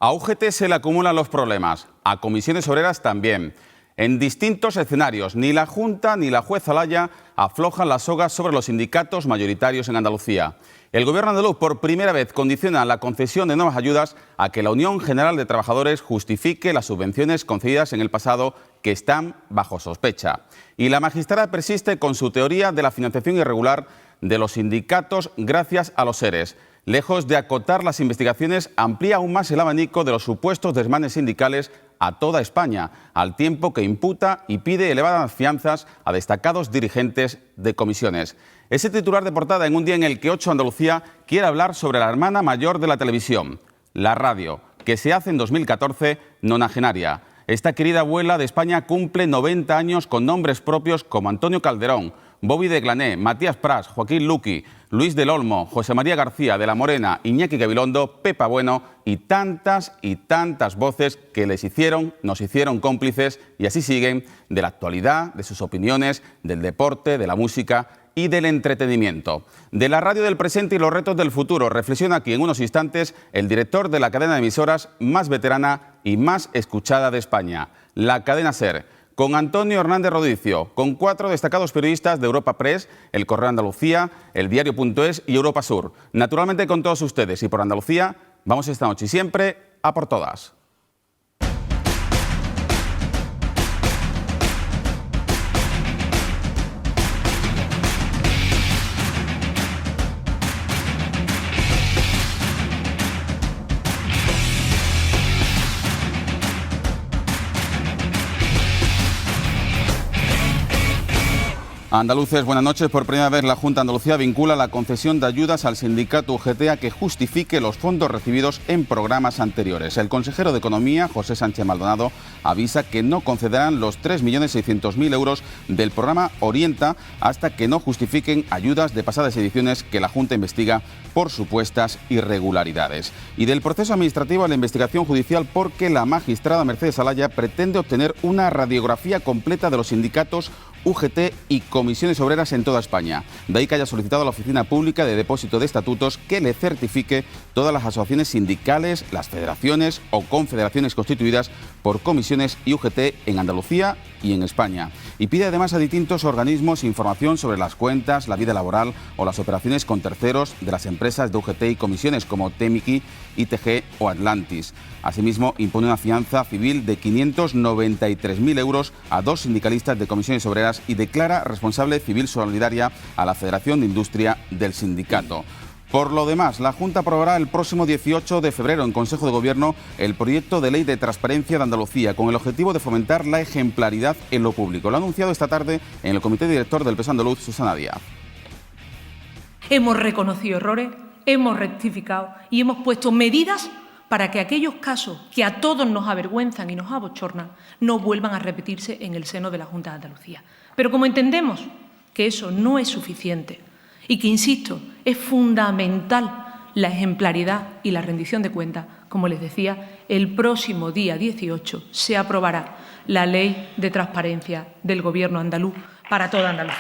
A UGT se le acumulan los problemas, a comisiones obreras también. En distintos escenarios, ni la Junta ni la juez Olaya aflojan las sogas sobre los sindicatos mayoritarios en Andalucía. El Gobierno andaluz por primera vez condiciona la concesión de nuevas ayudas a que la Unión General de Trabajadores justifique las subvenciones concedidas en el pasado que están bajo sospecha. Y la magistrada persiste con su teoría de la financiación irregular de los sindicatos gracias a los ERES. Lejos de acotar las investigaciones, amplía aún más el abanico de los supuestos desmanes sindicales a toda España, al tiempo que imputa y pide elevadas fianzas a destacados dirigentes de comisiones. Ese titular de portada en un día en el que 8 Andalucía quiere hablar sobre la hermana mayor de la televisión, la radio, que se hace en 2014 nonagenaria. Esta querida abuela de España cumple 90 años con nombres propios como Antonio Calderón, Bobby de Glané, Matías Prats, Joaquín Luqui, Luis del Olmo, José María García de la Morena, Iñaki Gabilondo, Pepa Bueno y tantas voces que nos hicieron cómplices y así siguen de la actualidad, de sus opiniones, del deporte, de la música y del entretenimiento. De la radio del presente y los retos del futuro reflexiona aquí en unos instantes el director de la cadena de emisoras más veterana y más escuchada de España, la cadena SER, con Antonio Hernández Rodicio, con 4 destacados periodistas de Europa Press, El Correo de Andalucía, El Diario.es y Europa Sur. Naturalmente con todos ustedes y por Andalucía, vamos esta noche y siempre a por todas. Andaluces, buenas noches. Por primera vez la Junta de Andalucía vincula la concesión de ayudas al sindicato UGT a que justifique los fondos recibidos en programas anteriores. El consejero de Economía, José Sánchez Maldonado, avisa que no concederán los 3.600.000 euros del programa Orienta hasta que no justifiquen ayudas de pasadas ediciones que la Junta investiga por supuestas irregularidades. Y del proceso administrativo a la investigación judicial porque la magistrada Mercedes Olaya pretende obtener una radiografía completa de los sindicatos UGT y comisiones obreras en toda España. De ahí que haya solicitado a la Oficina Pública de Depósito de Estatutos que le certifique todas las asociaciones sindicales, las federaciones o confederaciones constituidas por comisiones y UGT en Andalucía y en España. Y pide además a distintos organismos información sobre las cuentas, la vida laboral o las operaciones con terceros de las empresas de UGT y comisiones como Temiki, ITG o Atlantis. Asimismo, impone una fianza civil de 593.000 euros a 2 sindicalistas de comisiones obreras y declara responsable civil solidaria a la Federación de Industria del sindicato. Por lo demás, la Junta aprobará el próximo 18 de febrero en Consejo de Gobierno el proyecto de ley de transparencia de Andalucía con el objetivo de fomentar la ejemplaridad en lo público. Lo ha anunciado esta tarde en el Comité Director del PSOE andaluz, Susana Díaz. Hemos reconocido errores, hemos rectificado y hemos puesto medidas para que aquellos casos que a todos nos avergüenzan y nos abochornan no vuelvan a repetirse en el seno de la Junta de Andalucía. Pero como entendemos que eso no es suficiente y que, insisto, es fundamental la ejemplaridad y la rendición de cuentas, como les decía, el próximo día 18 se aprobará la Ley de Transparencia del Gobierno andaluz para toda Andalucía.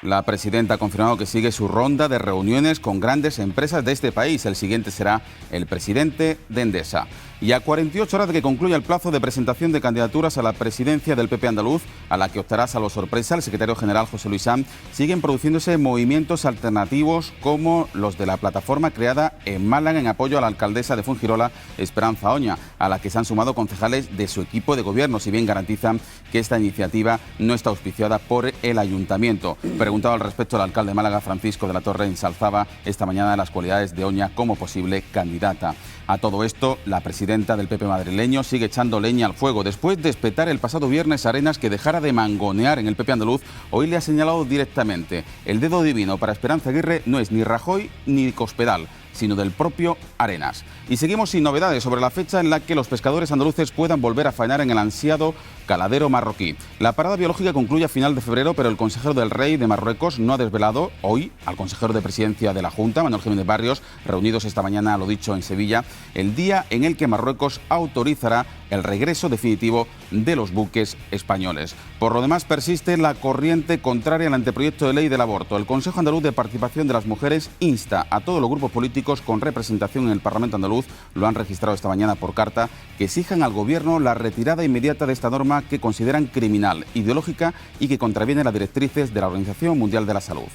La presidenta ha confirmado que sigue su ronda de reuniones con grandes empresas de este país. El siguiente será el presidente de Endesa. Y a 48 horas de que concluya el plazo de presentación de candidaturas a la presidencia del PP andaluz, a la que optará salvo sorpresa el secretario general José Luis Sanz, siguen produciéndose movimientos alternativos como los de la plataforma creada en Málaga en apoyo a la alcaldesa de Fuengirola, Esperanza Oña, a la que se han sumado concejales de su equipo de gobierno, si bien garantizan que esta iniciativa no está auspiciada por el ayuntamiento. Preguntado al respecto, el alcalde de Málaga, Francisco de la Torre, ensalzaba esta mañana las cualidades de Oña como posible candidata. A todo esto, la presidenta del PP madrileño sigue echando leña al fuego. Después de espetar el pasado viernes a Arenas que dejara de mangonear en el PP andaluz, hoy le ha señalado directamente: el dedo divino para Esperanza Aguirre no es ni Rajoy ni Cospedal, sino del propio Arenas. Y seguimos sin novedades sobre la fecha en la que los pescadores andaluces puedan volver a faenar en el ansiado caladero marroquí. La parada biológica concluye a final de febrero, pero el consejero del Rey de Marruecos no ha desvelado hoy al consejero de Presidencia de la Junta, Manuel Jiménez Barrios, reunidos esta mañana, lo dicho, en Sevilla, el día en el que Marruecos autorizará el regreso definitivo de los buques españoles. Por lo demás, persiste la corriente contraria al anteproyecto de ley del aborto. El Consejo Andaluz de Participación de las Mujeres insta a todos los grupos políticos con representación en el Parlamento andaluz, lo han registrado esta mañana por carta, que exijan al Gobierno la retirada inmediata de esta norma que consideran criminal, ideológica y que contraviene las directrices de la Organización Mundial de la Salud.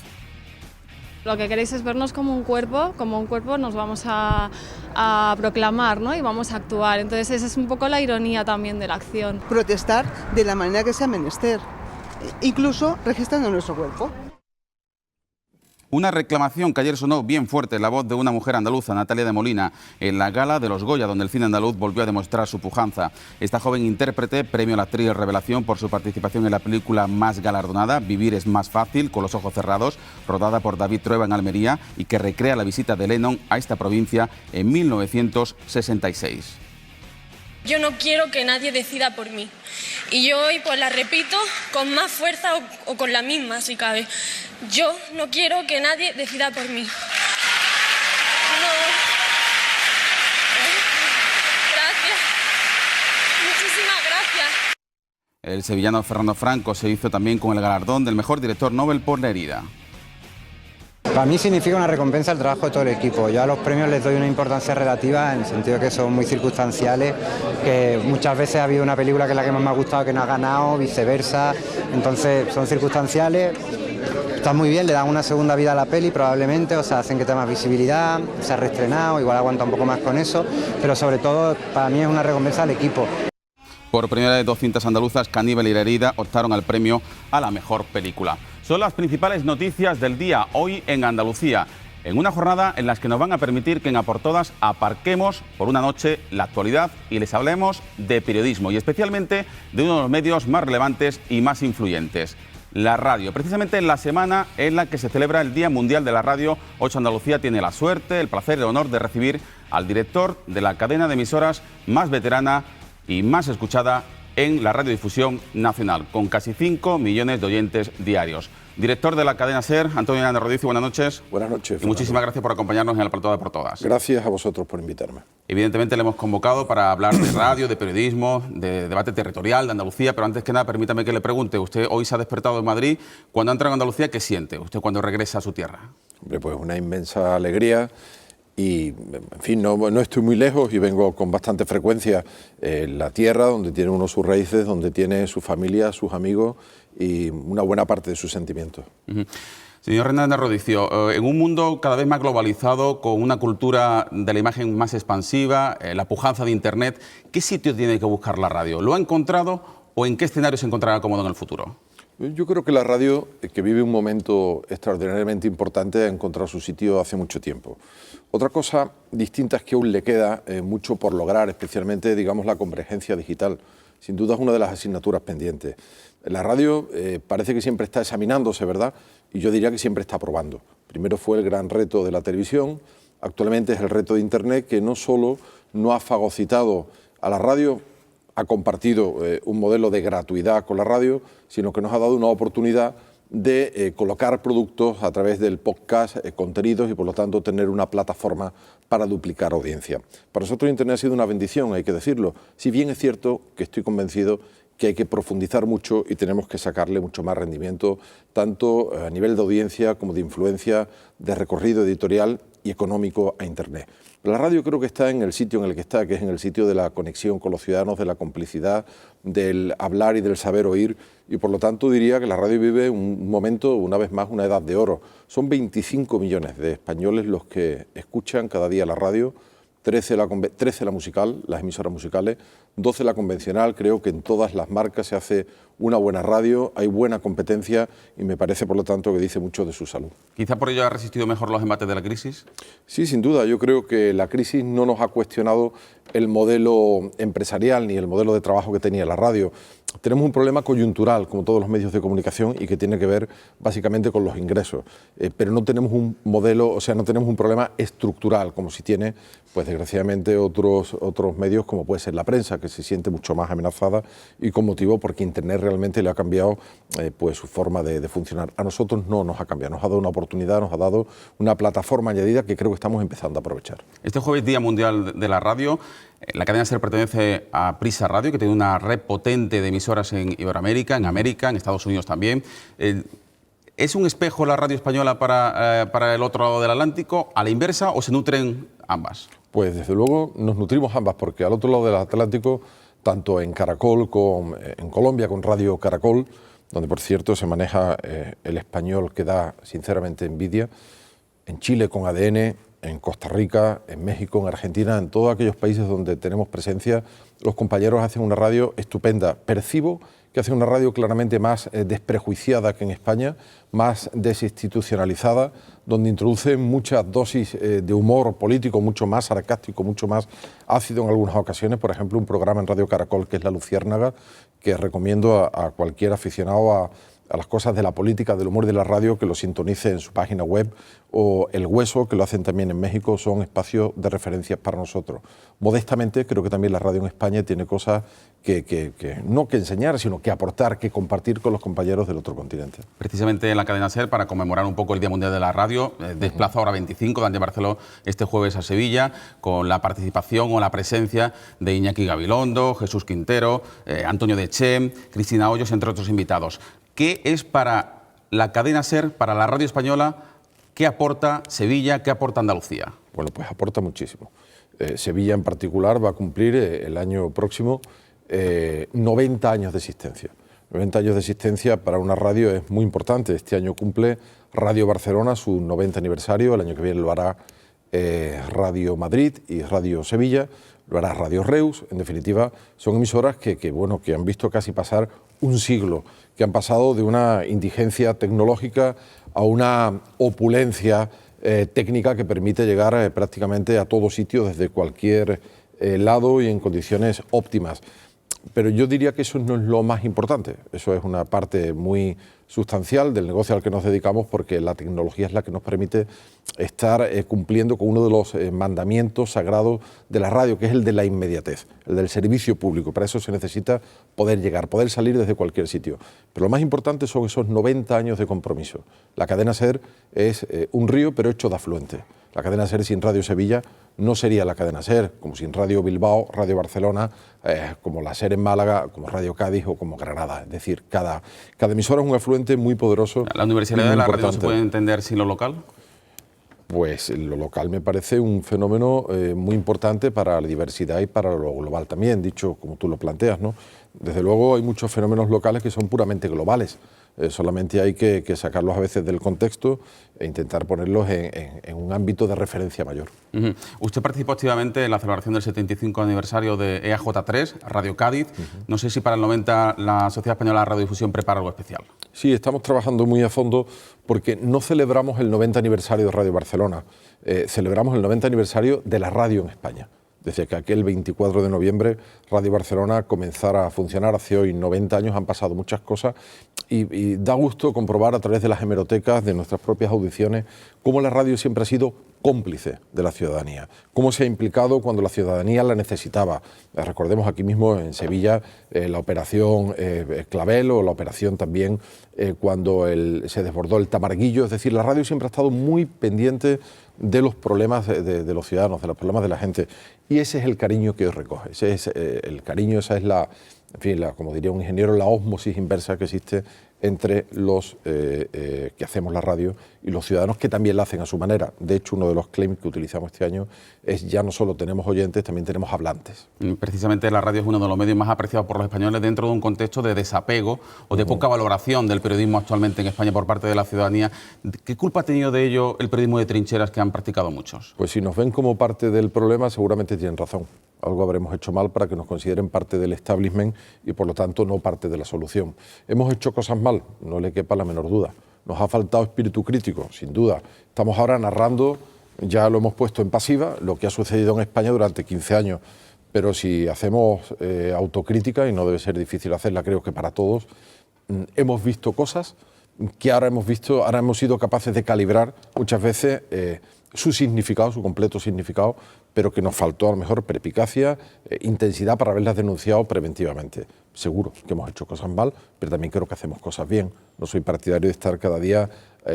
Lo que queréis es vernos como un cuerpo nos vamos a proclamar, ¿no? Y vamos a actuar. Entonces esa es un poco la ironía también de la acción. Protestar de la manera que sea menester, incluso registrando nuestro cuerpo. Una reclamación que ayer sonó bien fuerte en la voz de una mujer andaluza, Natalia de Molina, en la gala de los Goya, donde el cine andaluz volvió a demostrar su pujanza. Esta joven intérprete, premio a la actriz revelación por su participación en la película más galardonada, Vivir es más fácil, con los ojos cerrados, rodada por David Trueba en Almería y que recrea la visita de Lennon a esta provincia en 1966. Yo no quiero que nadie decida por mí. Y yo hoy pues la repito con más fuerza o con la misma, si cabe. Yo no quiero que nadie decida por mí. No. Gracias. Muchísimas gracias. El sevillano Fernando Franco se hizo también con el galardón del mejor director Nobel por La herida. Para mí significa una recompensa al trabajo de todo el equipo. Yo a los premios les doy una importancia relativa en el sentido de que son muy circunstanciales, que muchas veces ha habido una película que es la que más me ha gustado que no ha ganado, viceversa. Entonces son circunstanciales, está muy bien, le dan una segunda vida a la peli probablemente, o sea, hacen que tenga más visibilidad, se ha reestrenado, igual aguanta un poco más con eso, pero sobre todo para mí es una recompensa al equipo. Por primera vez, 2 cintas andaluzas, Caníbal y La herida, optaron al premio a la mejor película. Son las principales noticias del día hoy en Andalucía, en una jornada en la que nos van a permitir que en A por Todas aparquemos por una noche la actualidad y les hablemos de periodismo y especialmente de uno de los medios más relevantes y más influyentes, la radio. Precisamente en la semana en la que se celebra el Día Mundial de la Radio, 8 Andalucía tiene la suerte, el placer y el honor de recibir al director de la cadena de emisoras más veterana y más escuchada en la radiodifusión nacional, con casi 5 millones de oyentes diarios. Director de la cadena SER, Antonio Hernández Rodicio, buenas noches. Buenas noches, Fernando. Y muchísimas gracias por acompañarnos en el plató de Por Todas. Gracias a vosotros por invitarme. Evidentemente le hemos convocado para hablar de radio, de periodismo, de debate territorial, de Andalucía, pero antes que nada permítame que le pregunte, usted hoy se ha despertado en Madrid, cuando entra en Andalucía, ¿qué siente usted cuando regresa a su tierra? Hombre, pues una inmensa alegría. Y, en fin, no estoy muy lejos y vengo con bastante frecuencia en la tierra, donde tiene uno sus raíces, donde tiene su familia, sus amigos y una buena parte de sus sentimientos. Señor Hernández Rodicio, en un mundo cada vez más globalizado, con una cultura de la imagen más expansiva, la pujanza de Internet, ¿qué sitio tiene que buscar la radio? ¿Lo ha encontrado o en qué escenario se encontrará cómodo en el futuro? Yo creo que la radio, que vive un momento extraordinariamente importante, ha encontrado su sitio hace mucho tiempo. Otra cosa distinta es que aún le queda mucho por lograr, especialmente, digamos, la convergencia digital. Sin duda es una de las asignaturas pendientes. La radio parece que siempre está examinándose, ¿verdad? Y yo diría que siempre está probando. Primero fue el gran reto de la televisión, actualmente es el reto de Internet, que no solo no ha fagocitado a la radio, ha compartido un modelo de gratuidad con la radio, sino que nos ha dado una oportunidad de colocar productos a través del podcast, contenidos y por lo tanto tener una plataforma para duplicar audiencia. Para nosotros Internet ha sido una bendición, hay que decirlo, si bien es cierto que estoy convencido que hay que profundizar mucho y tenemos que sacarle mucho más rendimiento, tanto a nivel de audiencia como de influencia, de recorrido editorial y económico a Internet. La radio creo que está en el sitio en el que está, que es en el sitio de la conexión con los ciudadanos, de la complicidad, del hablar y del saber oír, y por lo tanto diría que la radio vive un momento, una vez más, una edad de oro. Son 25 millones de españoles los que escuchan cada día la radio, 13 la musical, las emisoras musicales, 12 la convencional. Creo que en todas las marcas se hace una buena radio, hay buena competencia y me parece, por lo tanto, que dice mucho de su salud. ¿Quizá por ello ha resistido mejor los embates de la crisis? Sí, sin duda. Yo creo que la crisis no nos ha cuestionado el modelo empresarial ni el modelo de trabajo que tenía la radio. Tenemos un problema coyuntural, como todos los medios de comunicación, y que tiene que ver básicamente con los ingresos. Pero no tenemos un modelo, o sea, no tenemos un problema estructural, como si tiene, pues desgraciadamente, otros medios, como puede ser la prensa, que se siente mucho más amenazada y con motivo porque Internet realmente le ha cambiado pues su forma de funcionar. A nosotros no nos ha cambiado, nos ha dado una oportunidad, nos ha dado una plataforma añadida que creo que estamos empezando a aprovechar. Este jueves, Día Mundial de la Radio, La cadena SER pertenece a Prisa Radio, que tiene una red potente de emisoras en Iberoamérica, en América, en Estados Unidos también. ¿Es un espejo la radio española para el otro lado del Atlántico, a la inversa, o se nutren ambas? Pues desde luego nos nutrimos ambas, porque al otro lado del Atlántico, tanto en Caracol como en Colombia con Radio Caracol, donde por cierto se maneja el español que da sinceramente envidia, en Chile con ADN, en Costa Rica, en México, en Argentina, en todos aquellos países donde tenemos presencia, los compañeros hacen una radio estupenda. Percibo que hacen una radio claramente más desprejuiciada que en España, más desinstitucionalizada, donde introducen muchas dosis de humor político, mucho más sarcástico, mucho más ácido en algunas ocasiones. Por ejemplo, un programa en Radio Caracol que es La Luciérnaga, que recomiendo a cualquier aficionado a las cosas de la política, del humor de la radio, que lo sintonice en su página web, o El Hueso, que lo hacen también en México, son espacios de referencia para nosotros. Modestamente, creo que también la radio en España tiene cosas que no que enseñar, sino que aportar, que compartir con los compañeros del otro continente. Precisamente en la cadena SER, para conmemorar un poco el Día Mundial de la Radio, desplaza ahora 25, Dante Barceló, este jueves a Sevilla, con la participación o la presencia de Iñaki Gabilondo, Jesús Quintero, Antonio Dechem, Cristina Hoyos, entre otros invitados. ¿Qué es para la cadena SER, para la radio española, qué aporta Sevilla, qué aporta Andalucía? Bueno, pues aporta muchísimo. Sevilla en particular va a cumplir el año próximo 90 años de existencia. 90 años de existencia para una radio es muy importante. Este año cumple Radio Barcelona su 90 aniversario, el año que viene lo hará Radio Madrid y Radio Sevilla, lo hará Radio Reus. En definitiva, son emisoras que han visto casi pasar un siglo, que han pasado de una indigencia tecnológica a una opulencia técnica que permite llegar prácticamente a todo sitio desde cualquier lado y en condiciones óptimas. Pero yo diría que eso no es lo más importante, eso es una parte muy sustancial del negocio al que nos dedicamos, porque la tecnología es la que nos permite estar cumpliendo con uno de los mandamientos sagrados de la radio, que es el de la inmediatez, el del servicio público. Para eso se necesita poder llegar, poder salir desde cualquier sitio. Pero lo más importante son esos 90 años de compromiso. La cadena SER es un río, pero hecho de afluente. La cadena SER sin Radio Sevilla no sería la cadena SER, como sin Radio Bilbao, Radio Barcelona, como la SER en Málaga, como Radio Cádiz o como Granada. Es decir, cada emisora es un afluente muy poderoso. ¿La universalidad de la radio no se puede entender sin lo local? Pues lo local me parece un fenómeno muy importante para la diversidad y para lo global también, dicho como tú lo planteas, ¿no? Desde luego hay muchos fenómenos locales que son puramente globales. Solamente hay que sacarlos a veces del contexto e intentar ponerlos en un ámbito de referencia mayor. Usted participó activamente en la celebración del 75 aniversario de EAJ3, Radio Cádiz. No sé si para el 90 la Sociedad Española de Radiodifusión prepara algo especial. Sí, estamos trabajando muy a fondo porque no celebramos el 90 aniversario de Radio Barcelona, celebramos el 90 aniversario de la radio en España. Desde que aquel 24 de noviembre Radio Barcelona comenzara a funcionar, hace hoy 90 años, han pasado muchas cosas y da gusto comprobar a través de las hemerotecas, de nuestras propias audiciones, cómo la radio siempre ha sido cómplice de la ciudadanía, cómo se ha implicado cuando la ciudadanía la necesitaba. Recordemos aquí mismo en Sevilla la operación Clavel o la operación también cuando se desbordó el Tamarguillo. Es decir, la radio siempre ha estado muy pendiente de los problemas de los ciudadanos, de los problemas de la gente. Y ese es el cariño que hoy recoge, ese es el cariño, esa es como diría un ingeniero, la ósmosis inversa que existe entre los que hacemos la radio y los ciudadanos que también la hacen a su manera. De hecho, uno de los claims que utilizamos este año es ya no solo tenemos oyentes, también tenemos hablantes. Precisamente la radio es uno de los medios más apreciados por los españoles dentro de un contexto de desapego o de poca valoración del periodismo actualmente en España por parte de la ciudadanía. ¿Qué culpa ha tenido de ello el periodismo de trincheras que han practicado muchos? Pues si nos ven como parte del problema, seguramente tienen razón. Algo habremos hecho mal para que nos consideren parte del establishment y por lo tanto no parte de la solución. Hemos hecho cosas mal, no le quepa la menor duda. Nos ha faltado espíritu crítico, sin duda. Estamos ahora narrando, ya lo hemos puesto en pasiva, lo que ha sucedido en España durante 15 años. Pero si hacemos autocrítica, y no debe ser difícil hacerla, creo que para todos, hemos visto cosas que ahora hemos sido capaces de calibrar muchas veces su significado, su completo significado, pero que nos faltó a lo mejor perspicacia, intensidad para haberlas denunciado preventivamente. Seguro que hemos hecho cosas mal, pero también creo que hacemos cosas bien. No soy partidario de estar cada día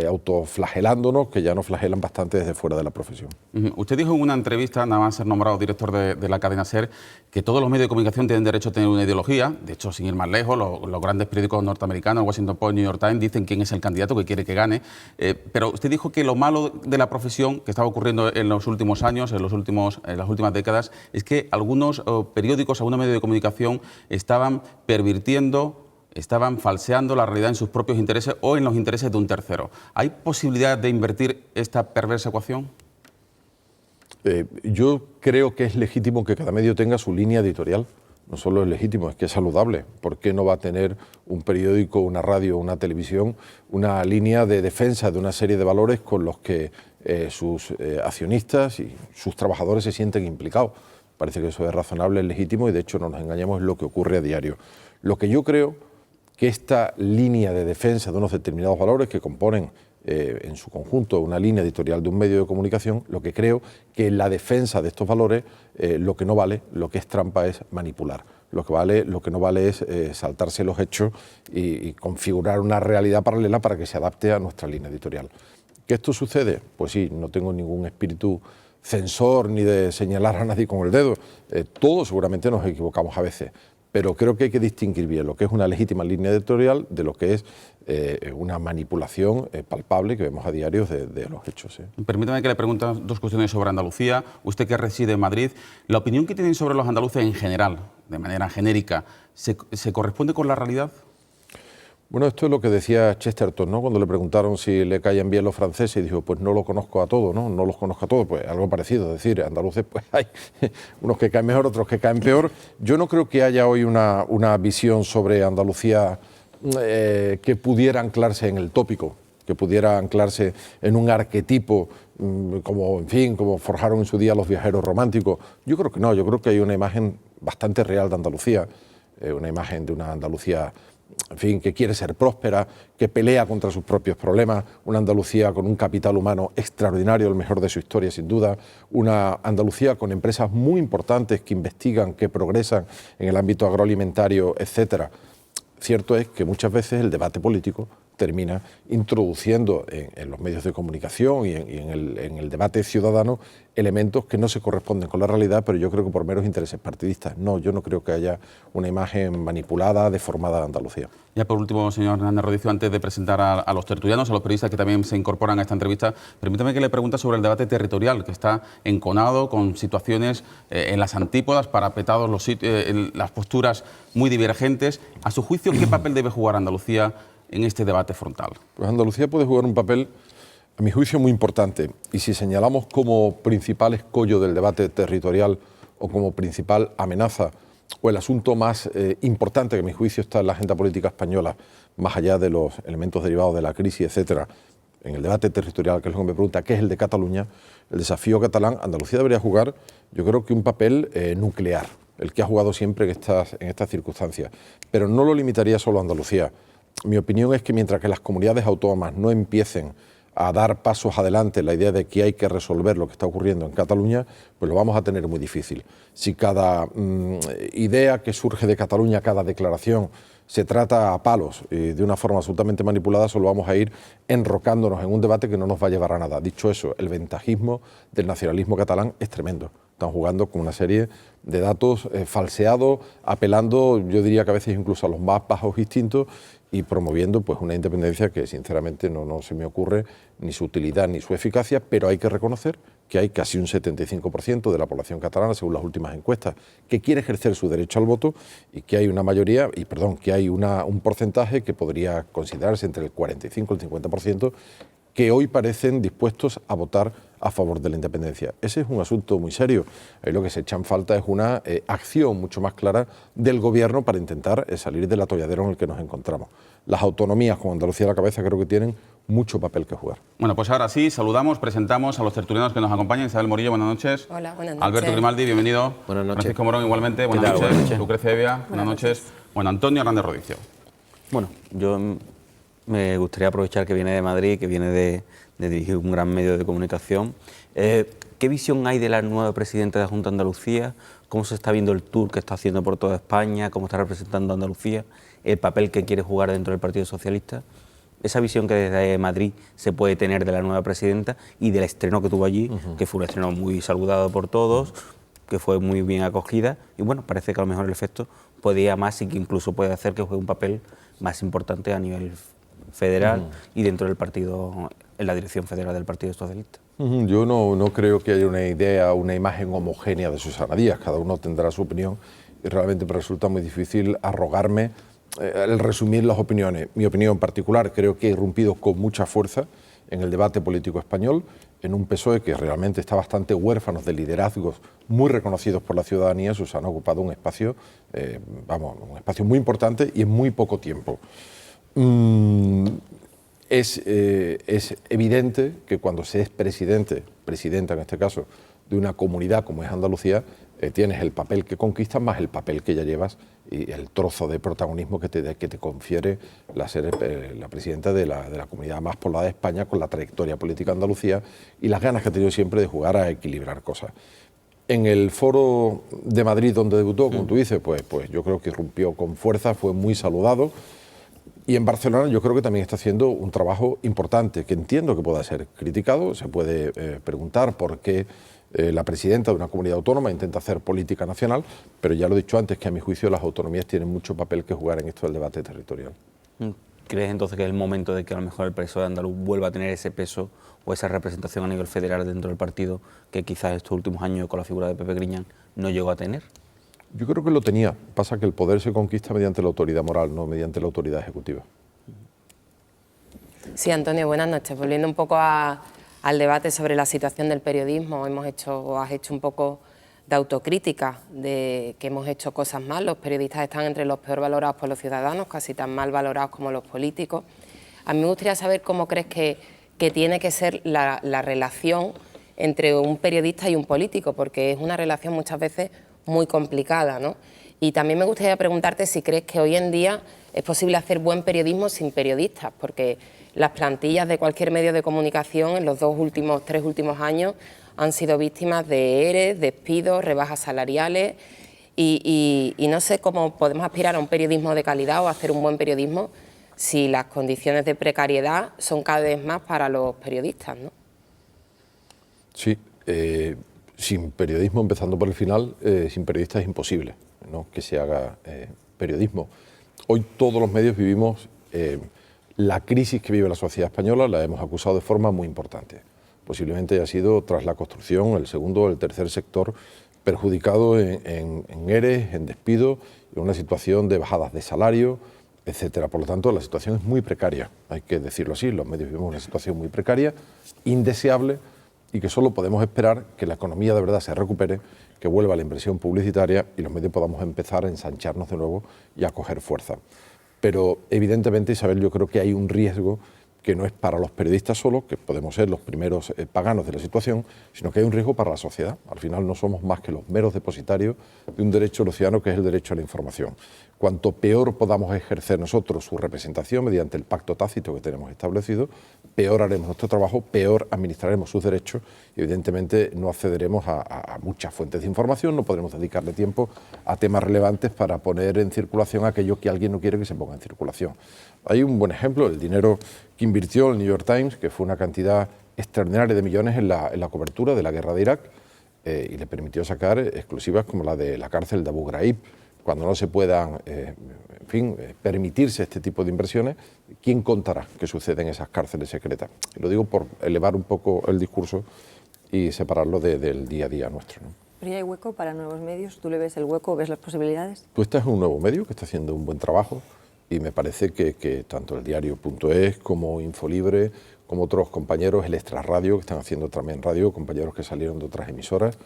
autoflagelándonos, que ya nos flagelan bastante desde fuera de la profesión. Usted dijo en una entrevista, nada más ser nombrado director de la cadena SER, que todos los medios de comunicación tienen derecho a tener una ideología. De hecho, sin ir más lejos, los grandes periódicos norteamericanos, Washington Post, New York Times, dicen quién es el candidato que quiere que gane. Pero usted dijo que lo malo de la profesión que estaba ocurriendo en los últimos años, en las últimas décadas, es que algunos periódicos, algunos medios de comunicación estaban pervirtiendo, estaban falseando la realidad en sus propios intereses o en los intereses de un tercero. ¿Hay posibilidad de invertir esta perversa ecuación? Yo creo que es legítimo que cada medio tenga su línea editorial. No solo es legítimo, es que es saludable. ¿Por qué no va a tener un periódico, una radio, una televisión, una línea de defensa de una serie de valores con los que sus accionistas y sus trabajadores se sienten implicados? Parece que eso es razonable, es legítimo y de hecho no nos engañemos, es lo que ocurre a diario. Lo que yo creo que esta línea de defensa de unos determinados valores que componen en su conjunto una línea editorial de un medio de comunicación, lo que creo que en la defensa de estos valores lo que no vale, lo que es trampa es manipular. Lo que no vale es saltarse los hechos y configurar una realidad paralela para que se adapte a nuestra línea editorial. ¿Que esto sucede? Pues sí, no tengo ningún espíritu censor ni de señalar a nadie con el dedo. Todos seguramente nos equivocamos a veces, pero creo que hay que distinguir bien lo que es una legítima línea editorial de lo que es una manipulación palpable que vemos a diario de los hechos. Permítame que le pregunte dos cuestiones sobre Andalucía. Usted que reside en Madrid, ¿la opinión que tienen sobre los andaluces en general, de manera genérica, se corresponde con la realidad? Bueno, esto es lo que decía Chesterton, ¿no? Cuando le preguntaron si le caían bien los franceses y dijo, pues no los conozco a todos, ¿no? No los conozco a todos, pues algo parecido, es decir, andaluces pues hay unos que caen mejor, otros que caen peor. Yo no creo que haya hoy una visión sobre Andalucía que pudiera anclarse en el tópico, que pudiera anclarse en un arquetipo como forjaron en su día los viajeros románticos. Yo creo que no, yo creo que hay una imagen bastante real de Andalucía, una imagen de una Andalucía que quiere ser próspera, que pelea contra sus propios problemas, una Andalucía con un capital humano extraordinario, el mejor de su historia sin duda, una Andalucía con empresas muy importantes que investigan, que progresan en el ámbito agroalimentario, etcétera. Cierto es que muchas veces el debate político termina introduciendo en los medios de comunicación y en el debate ciudadano elementos que no se corresponden con la realidad, pero yo creo que por meros intereses partidistas. No, yo no creo que haya una imagen manipulada, deformada de Andalucía. Ya por último, señor Hernández Rodicio, antes de presentar a los tertulianos, a los periodistas que también se incorporan a esta entrevista, permítame que le pregunte sobre el debate territorial, que está enconado con situaciones en las antípodas, parapetados las posturas muy divergentes. A su juicio, ¿qué papel debe jugar Andalucía en este debate frontal? Pues Andalucía puede jugar un papel, a mi juicio, muy importante. Y si señalamos como principal escollo del debate territorial o como principal amenaza o el asunto más importante que a mi juicio está en la agenda política española, más allá de los elementos derivados de la crisis, etcétera, en el debate territorial, que es lo que me pregunta, ¿qué es el de Cataluña? El desafío catalán, Andalucía debería jugar, yo creo que un papel nuclear, el que ha jugado siempre en estas circunstancias. Pero no lo limitaría solo a Andalucía. Mi opinión es que mientras que las comunidades autónomas no empiecen a dar pasos adelante en la idea de que hay que resolver lo que está ocurriendo en Cataluña, pues lo vamos a tener muy difícil. Si cada idea que surge de Cataluña, cada declaración, se trata a palos y de una forma absolutamente manipulada, solo vamos a ir enrocándonos en un debate que no nos va a llevar a nada. Dicho eso, el ventajismo del nacionalismo catalán es tremendo. Están jugando con una serie de datos falseados, apelando, yo diría que a veces incluso a los más bajos instintos y promoviendo pues una independencia que sinceramente no se me ocurre ni su utilidad ni su eficacia, pero hay que reconocer que hay casi un 75% de la población catalana, según las últimas encuestas, que quiere ejercer su derecho al voto y que hay una mayoría, que hay un porcentaje que podría considerarse entre el 45 y el 50%, que hoy parecen dispuestos a votar a favor de la independencia. Ese es un asunto muy serio. Ahí lo que se echa en falta es una acción mucho más clara del Gobierno para intentar salir del atolladero en el que nos encontramos. Las autonomías, con Andalucía a la cabeza, creo que tienen mucho papel que jugar. Bueno, pues ahora sí, presentamos a los tertulianos que nos acompañan. Isabel Morillo, buenas noches. Hola, buenas noches. Alberto Grimaldi, bienvenido. Buenas noches. Francisco Morón, igualmente, buenas noches. Lucrecia Evia, buenas noches. Bueno, Antonio Hernández Rodicio. Bueno, yo me gustaría aprovechar que viene de Madrid, que viene de dirigir un gran medio de comunicación. ¿Qué visión hay de la nueva presidenta de la Junta de Andalucía? ¿Cómo se está viendo el tour que está haciendo por toda España? ¿Cómo está representando a Andalucía? ¿El papel que quiere jugar dentro del Partido Socialista? esa visión que desde Madrid se puede tener de la nueva presidenta y del estreno que tuvo allí, que fue un estreno muy saludado por todos, que fue muy bien acogida, y bueno, parece que a lo mejor el efecto podía más y que incluso puede hacer que juegue un papel más importante a nivel federal y dentro del partido, en la dirección federal del Partido Socialista. Yo no creo que haya una idea, una imagen homogénea de Susana Díaz, cada uno tendrá su opinión y realmente me resulta muy difícil arrogarme el resumir las opiniones. Mi opinión particular creo que ha irrumpido con mucha fuerza en el debate político español, en un PSOE que realmente está bastante huérfano de liderazgos muy reconocidos por la ciudadanía. Susana ha ocupado un espacio, un espacio muy importante y en muy poco tiempo. Es evidente que cuando se es presidenta en este caso, de una comunidad como es Andalucía, tienes el papel que conquistas más el papel que ya llevas y el trozo de protagonismo que te confiere la presidenta de la comunidad más poblada de España, con la trayectoria política de Andalucía y las ganas que ha tenido siempre de jugar a equilibrar cosas. En el foro de Madrid donde debutó, como tú dices, pues yo creo que irrumpió con fuerza, fue muy saludado. Y en Barcelona yo creo que también está haciendo un trabajo importante, que entiendo que pueda ser criticado. Se puede preguntar por qué la presidenta de una comunidad autónoma intenta hacer política nacional, pero ya lo he dicho antes, que a mi juicio las autonomías tienen mucho papel que jugar en esto del debate territorial. ¿Crees entonces que es el momento de que a lo mejor el PSOE andaluz vuelva a tener ese peso o esa representación a nivel federal dentro del partido que quizás estos últimos años con la figura de Pepe Griñán no llegó a tener? Yo creo que lo tenía. Pasa que el poder se conquista mediante la autoridad moral, no mediante la autoridad ejecutiva. Sí, Antonio, buenas noches. Volviendo un poco al debate sobre la situación del periodismo, has hecho un poco de autocrítica, de que hemos hecho cosas mal. Los periodistas están entre los peor valorados por los ciudadanos, casi tan mal valorados como los políticos. A mí me gustaría saber cómo crees que tiene que ser la relación entre un periodista y un político, porque es una relación muchas veces muy complicada, ¿no? Y también me gustaría preguntarte si crees que hoy en día es posible hacer buen periodismo sin periodistas, porque las plantillas de cualquier medio de comunicación en los 3 últimos años han sido víctimas de ERE, despidos, rebajas salariales y no sé cómo podemos aspirar a un periodismo de calidad o a hacer un buen periodismo si las condiciones de precariedad son cada vez más para los periodistas, ¿no? Sí, sin periodismo, empezando por el final, sin periodistas es imposible, ¿no?, que se haga periodismo. Hoy todos los medios vivimos la crisis que vive la sociedad española, la hemos acusado de forma muy importante. Posiblemente haya sido tras la construcción el segundo o el tercer sector perjudicado en ERE, en despido, en una situación de bajadas de salario, etcétera. Por lo tanto, la situación es muy precaria, hay que decirlo así, los medios vivimos una situación muy precaria, indeseable, y que solo podemos esperar que la economía de verdad se recupere, que vuelva la inversión publicitaria y los medios podamos empezar a ensancharnos de nuevo y a coger fuerza. Pero evidentemente, Isabel, yo creo que hay un riesgo que no es para los periodistas solo, que podemos ser los primeros paganos de la situación, sino que hay un riesgo para la sociedad. Al final no somos más que los meros depositarios de un derecho de los ciudadanos, que es el derecho a la información. Cuanto peor podamos ejercer nosotros su representación mediante el pacto tácito que tenemos establecido, peor haremos nuestro trabajo, peor administraremos sus derechos y evidentemente no accederemos a muchas fuentes de información, no podremos dedicarle tiempo a temas relevantes para poner en circulación aquello que alguien no quiere que se ponga en circulación. Hay un buen ejemplo, el dinero que invirtió el New York Times, que fue una cantidad extraordinaria de millones en la cobertura de la guerra de Irak, y le permitió sacar exclusivas como la de la cárcel de Abu Ghraib. Cuando no se puedan permitirse este tipo de inversiones, ¿quién contará qué sucede en esas cárceles secretas? Lo digo por elevar un poco el discurso y separarlo del día a día nuestro, ¿no? ¿Pero hay hueco para nuevos medios? ¿Tú le ves el hueco, ves las posibilidades? Tú estás en un nuevo medio que está haciendo un buen trabajo y me parece que tanto el diario.es como Infolibre, como otros compañeros, el Extra Radio, que están haciendo también radio, compañeros que salieron de otras emisoras,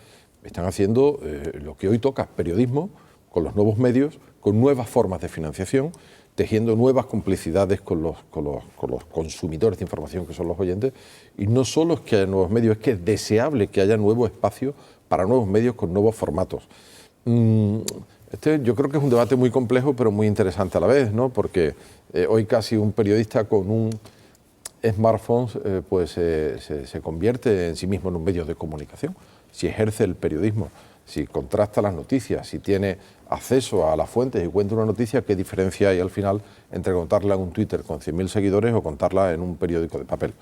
están haciendo lo que hoy toca, periodismo, con los nuevos medios, con nuevas formas de financiación, tejiendo nuevas complicidades con los consumidores de información que son los oyentes. Y no solo es que haya nuevos medios, es que es deseable que haya nuevo espacio para nuevos medios con nuevos formatos. Yo creo que es un debate muy complejo, pero muy interesante a la vez, ¿no? Porque hoy casi un periodista con un smartphone se convierte en sí mismo en un medio de comunicación, si ejerce el periodismo si contrasta las noticias, si tiene acceso a las fuentes y cuenta una noticia, ¿qué diferencia hay al final entre contarla en un Twitter con 100.000 seguidores o contarla en un periódico de papel?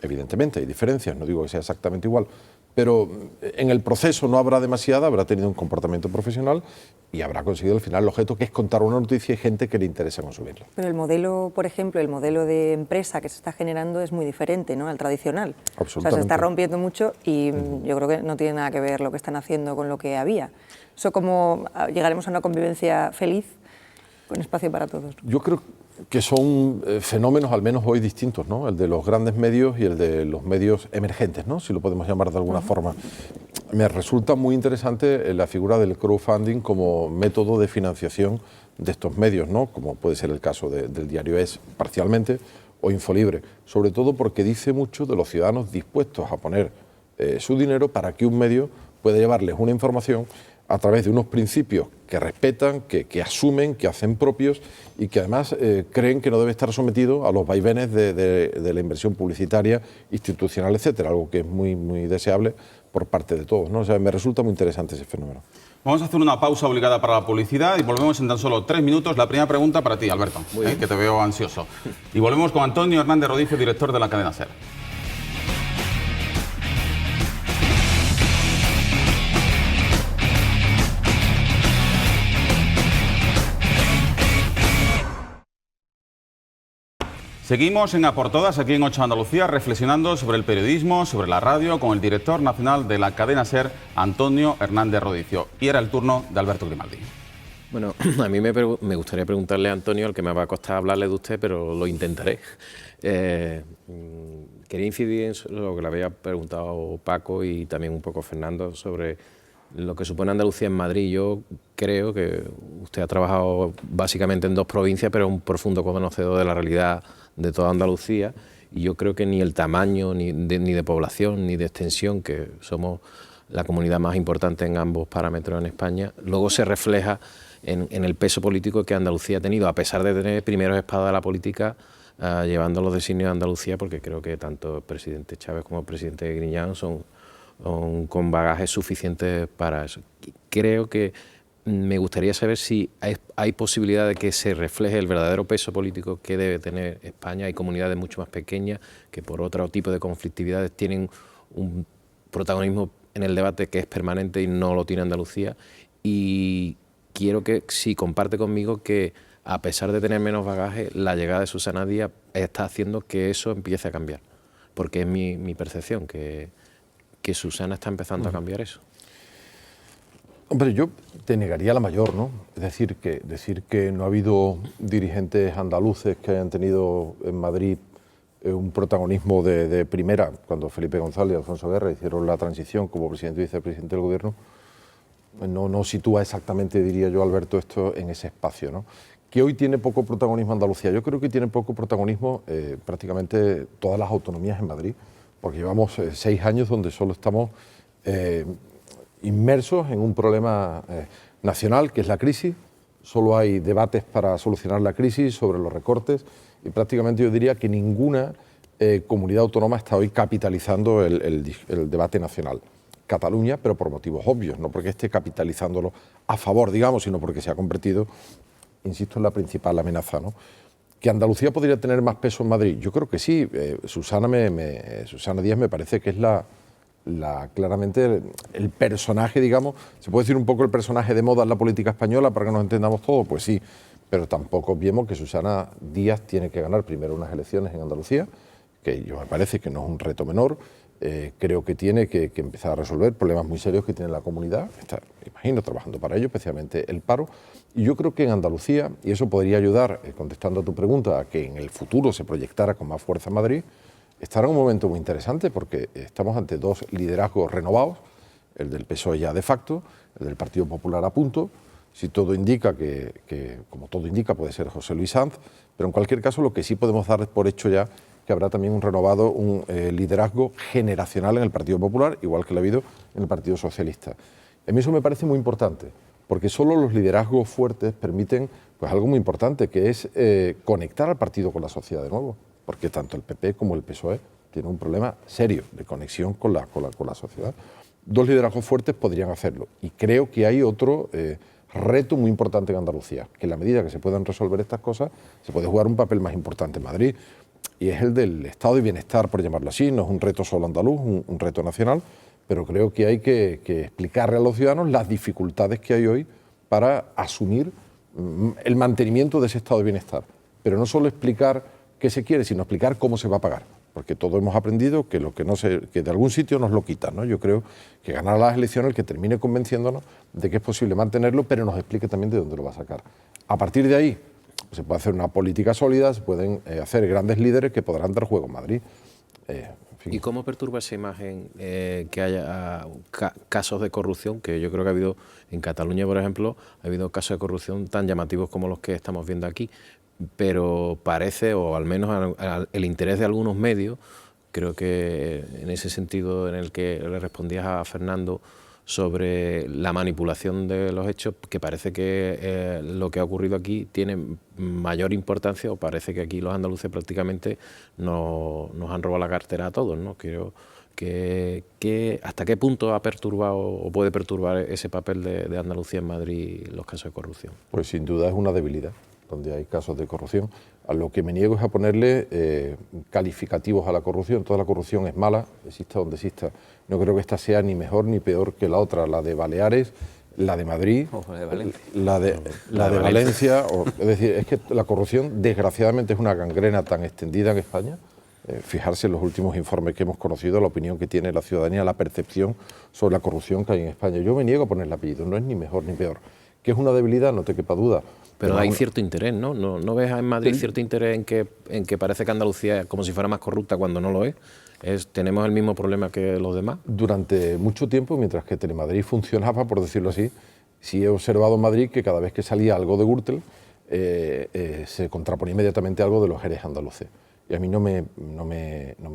Evidentemente hay diferencias, no digo que sea exactamente igual, pero en el proceso no habrá demasiada, habrá tenido un comportamiento profesional y habrá conseguido al final el objeto, que es contar una noticia y gente que le interesa consumirla. Pero el modelo, por ejemplo, el modelo de empresa que se está generando es muy diferente, ¿no?, al tradicional. Absolutamente. O sea, se está rompiendo mucho y yo creo que no tiene nada que ver lo que están haciendo con lo que había. Eso, ¿cómo llegaremos a una convivencia feliz con espacio para todos? Yo creo que son fenómenos al menos hoy distintos, ¿no? El de los grandes medios y el de los medios emergentes, ¿no?, si lo podemos llamar de alguna forma. Me resulta muy interesante la figura del crowdfunding como método de financiación de estos medios, ¿no?, como puede ser el caso del diario Es parcialmente o Infolibre, sobre todo porque dice mucho de los ciudadanos dispuestos a poner su dinero para que un medio pueda llevarles una información a través de unos principios que respetan, que asumen, que hacen propios y que además creen que no debe estar sometido a los vaivenes de la inversión publicitaria, institucional, etcétera, algo que es muy, muy deseable por parte de todos, ¿no? O sea, me resulta muy interesante ese fenómeno. Vamos a hacer una pausa obligada para la publicidad y volvemos en tan solo 3 minutos. La primera pregunta para ti, Alberto, que te veo ansioso. Y volvemos con Antonio Hernández Rodicio, director de la cadena SER. Seguimos en A por Todas, aquí en 8 Andalucía, reflexionando sobre el periodismo, sobre la radio, con el director nacional de la cadena SER, Antonio Hernández Rodicio. Y era el turno de Alberto Grimaldi. Bueno, a mí me gustaría preguntarle a Antonio, al que me va a costar hablarle de usted, pero lo intentaré. Quería incidir en lo que le había preguntado Paco y también un poco Fernando sobre lo que supone Andalucía en Madrid. Yo creo que usted ha trabajado básicamente en 2 provincias, pero es un profundo conocedor de la realidad de toda Andalucía, y yo creo que ni el tamaño ni de población ni de extensión, que somos la comunidad más importante en ambos parámetros en España, luego se refleja en el peso político que Andalucía ha tenido, a pesar de tener primeros espadas de la política llevando los designios de Andalucía, porque creo que tanto el presidente Chávez como el presidente Griñán son con bagajes suficientes para eso. Creo que me gustaría saber si hay posibilidad de que se refleje el verdadero peso político que debe tener España. Hay comunidades mucho más pequeñas que por otro tipo de conflictividades tienen un protagonismo en el debate que es permanente y no lo tiene Andalucía. Y quiero que si comparte conmigo que a pesar de tener menos bagaje, la llegada de Susana Díaz está haciendo que eso empiece a cambiar. Porque es mi percepción, que Susana está empezando a cambiar eso. Hombre, yo te negaría la mayor, ¿no? Es decir que no ha habido dirigentes andaluces que hayan tenido en Madrid un protagonismo de primera, cuando Felipe González y Alfonso Guerra hicieron la transición como presidente y vicepresidente del gobierno. No sitúa exactamente, diría yo, Alberto, esto en ese espacio, ¿no? Que hoy tiene poco protagonismo Andalucía. Yo creo que tiene poco protagonismo prácticamente todas las autonomías en Madrid, porque llevamos 6 años donde solo estamos inmersos en un problema nacional, que es la crisis. Solo hay debates para solucionar la crisis, sobre los recortes, y prácticamente yo diría que ninguna comunidad autónoma está hoy capitalizando el debate nacional. Cataluña, pero por motivos obvios, no porque esté capitalizándolo a favor, digamos, sino porque se ha convertido, insisto, en la principal amenaza, ¿no? ¿Que Andalucía podría tener más peso en Madrid? Yo creo que sí. Susana Díaz me parece que es claramente el personaje, digamos, se puede decir un poco el personaje de moda en la política española para que nos entendamos todos, pues sí, pero tampoco vemos que Susana Díaz tiene que ganar primero unas elecciones en Andalucía, que yo me parece que no es un reto menor. Creo que tiene que empezar a resolver problemas muy serios que tiene la comunidad, está, me imagino, trabajando para ello, especialmente el paro. Y yo creo que en Andalucía, y eso podría ayudar, contestando a tu pregunta, a que en el futuro se proyectara con más fuerza en Madrid, estará en un momento muy interesante porque estamos ante 2 liderazgos renovados, el del PSOE ya de facto, el del Partido Popular a punto. Si todo indica como todo indica, puede ser José Luis Sanz, pero en cualquier caso lo que sí podemos dar por hecho ya que habrá también un liderazgo generacional en el Partido Popular, igual que lo ha habido en el Partido Socialista. A mí eso me parece muy importante, porque solo los liderazgos fuertes permiten pues algo muy importante, que es conectar al partido con la sociedad de nuevo, porque tanto el PP como el PSOE tienen un problema serio de conexión con la sociedad. dos liderazgos fuertes podrían hacerlo. Y creo que hay otro reto muy importante en Andalucía, que en la medida que se puedan resolver estas cosas, se puede jugar un papel más importante en Madrid, y es el del estado de bienestar, por llamarlo así. No es un reto solo andaluz, un reto nacional, pero creo que hay que explicarle a los ciudadanos las dificultades que hay hoy para asumir el mantenimiento de ese estado de bienestar. Pero no solo explicar qué se quiere, sino explicar cómo se va a pagar. Porque todos hemos aprendido que lo que no se, que de algún sitio nos lo quitan, ¿no? Yo creo que ganar las elecciones el que termine convenciéndonos de que es posible mantenerlo, pero nos explique también de dónde lo va a sacar. A partir de ahí se puede hacer una política sólida, se pueden hacer grandes líderes que podrán dar juego en Madrid. En fin. ¿Y cómo perturba esa imagen que haya casos de corrupción? Que yo creo que ha habido, en Cataluña por ejemplo, ha habido casos de corrupción tan llamativos como los que estamos viendo aquí, pero parece, o al menos el interés de algunos medios, creo que en ese sentido en el que le respondías a Fernando sobre la manipulación de los hechos, que parece que lo que ha ocurrido aquí tiene mayor importancia, o parece que aquí los andaluces prácticamente nos han robado la cartera a todos, ¿no? Creo que ¿hasta qué punto ha perturbado o puede perturbar ese papel de Andalucía en Madrid los casos de corrupción? Pues sin duda es una debilidad donde hay casos de corrupción. A lo que me niego es a ponerle calificativos a la corrupción. Toda la corrupción es mala, exista donde exista. No creo que esta sea ni mejor ni peor que la otra, la de Baleares, la de Madrid, la de Valencia. Es decir, es que la corrupción desgraciadamente es una gangrena tan extendida en España. Fijarse en los últimos informes que hemos conocido, la opinión que tiene la ciudadanía, la percepción sobre la corrupción que hay en España. Yo me niego a ponerle apellido, no es ni mejor ni peor. Que es una debilidad, no te quepa duda. Pero hay cierto interés, ¿no? ¿No ves en Madrid cierto interés en que parece que Andalucía es como si fuera más corrupta cuando no lo es? ¿Tenemos el mismo problema que los demás? Durante mucho tiempo, mientras que Telemadrid funcionaba, por decirlo así, sí he observado en Madrid que cada vez que salía algo de Gürtel, se contraponía inmediatamente algo de los Jerez andaluces. Y a mí no me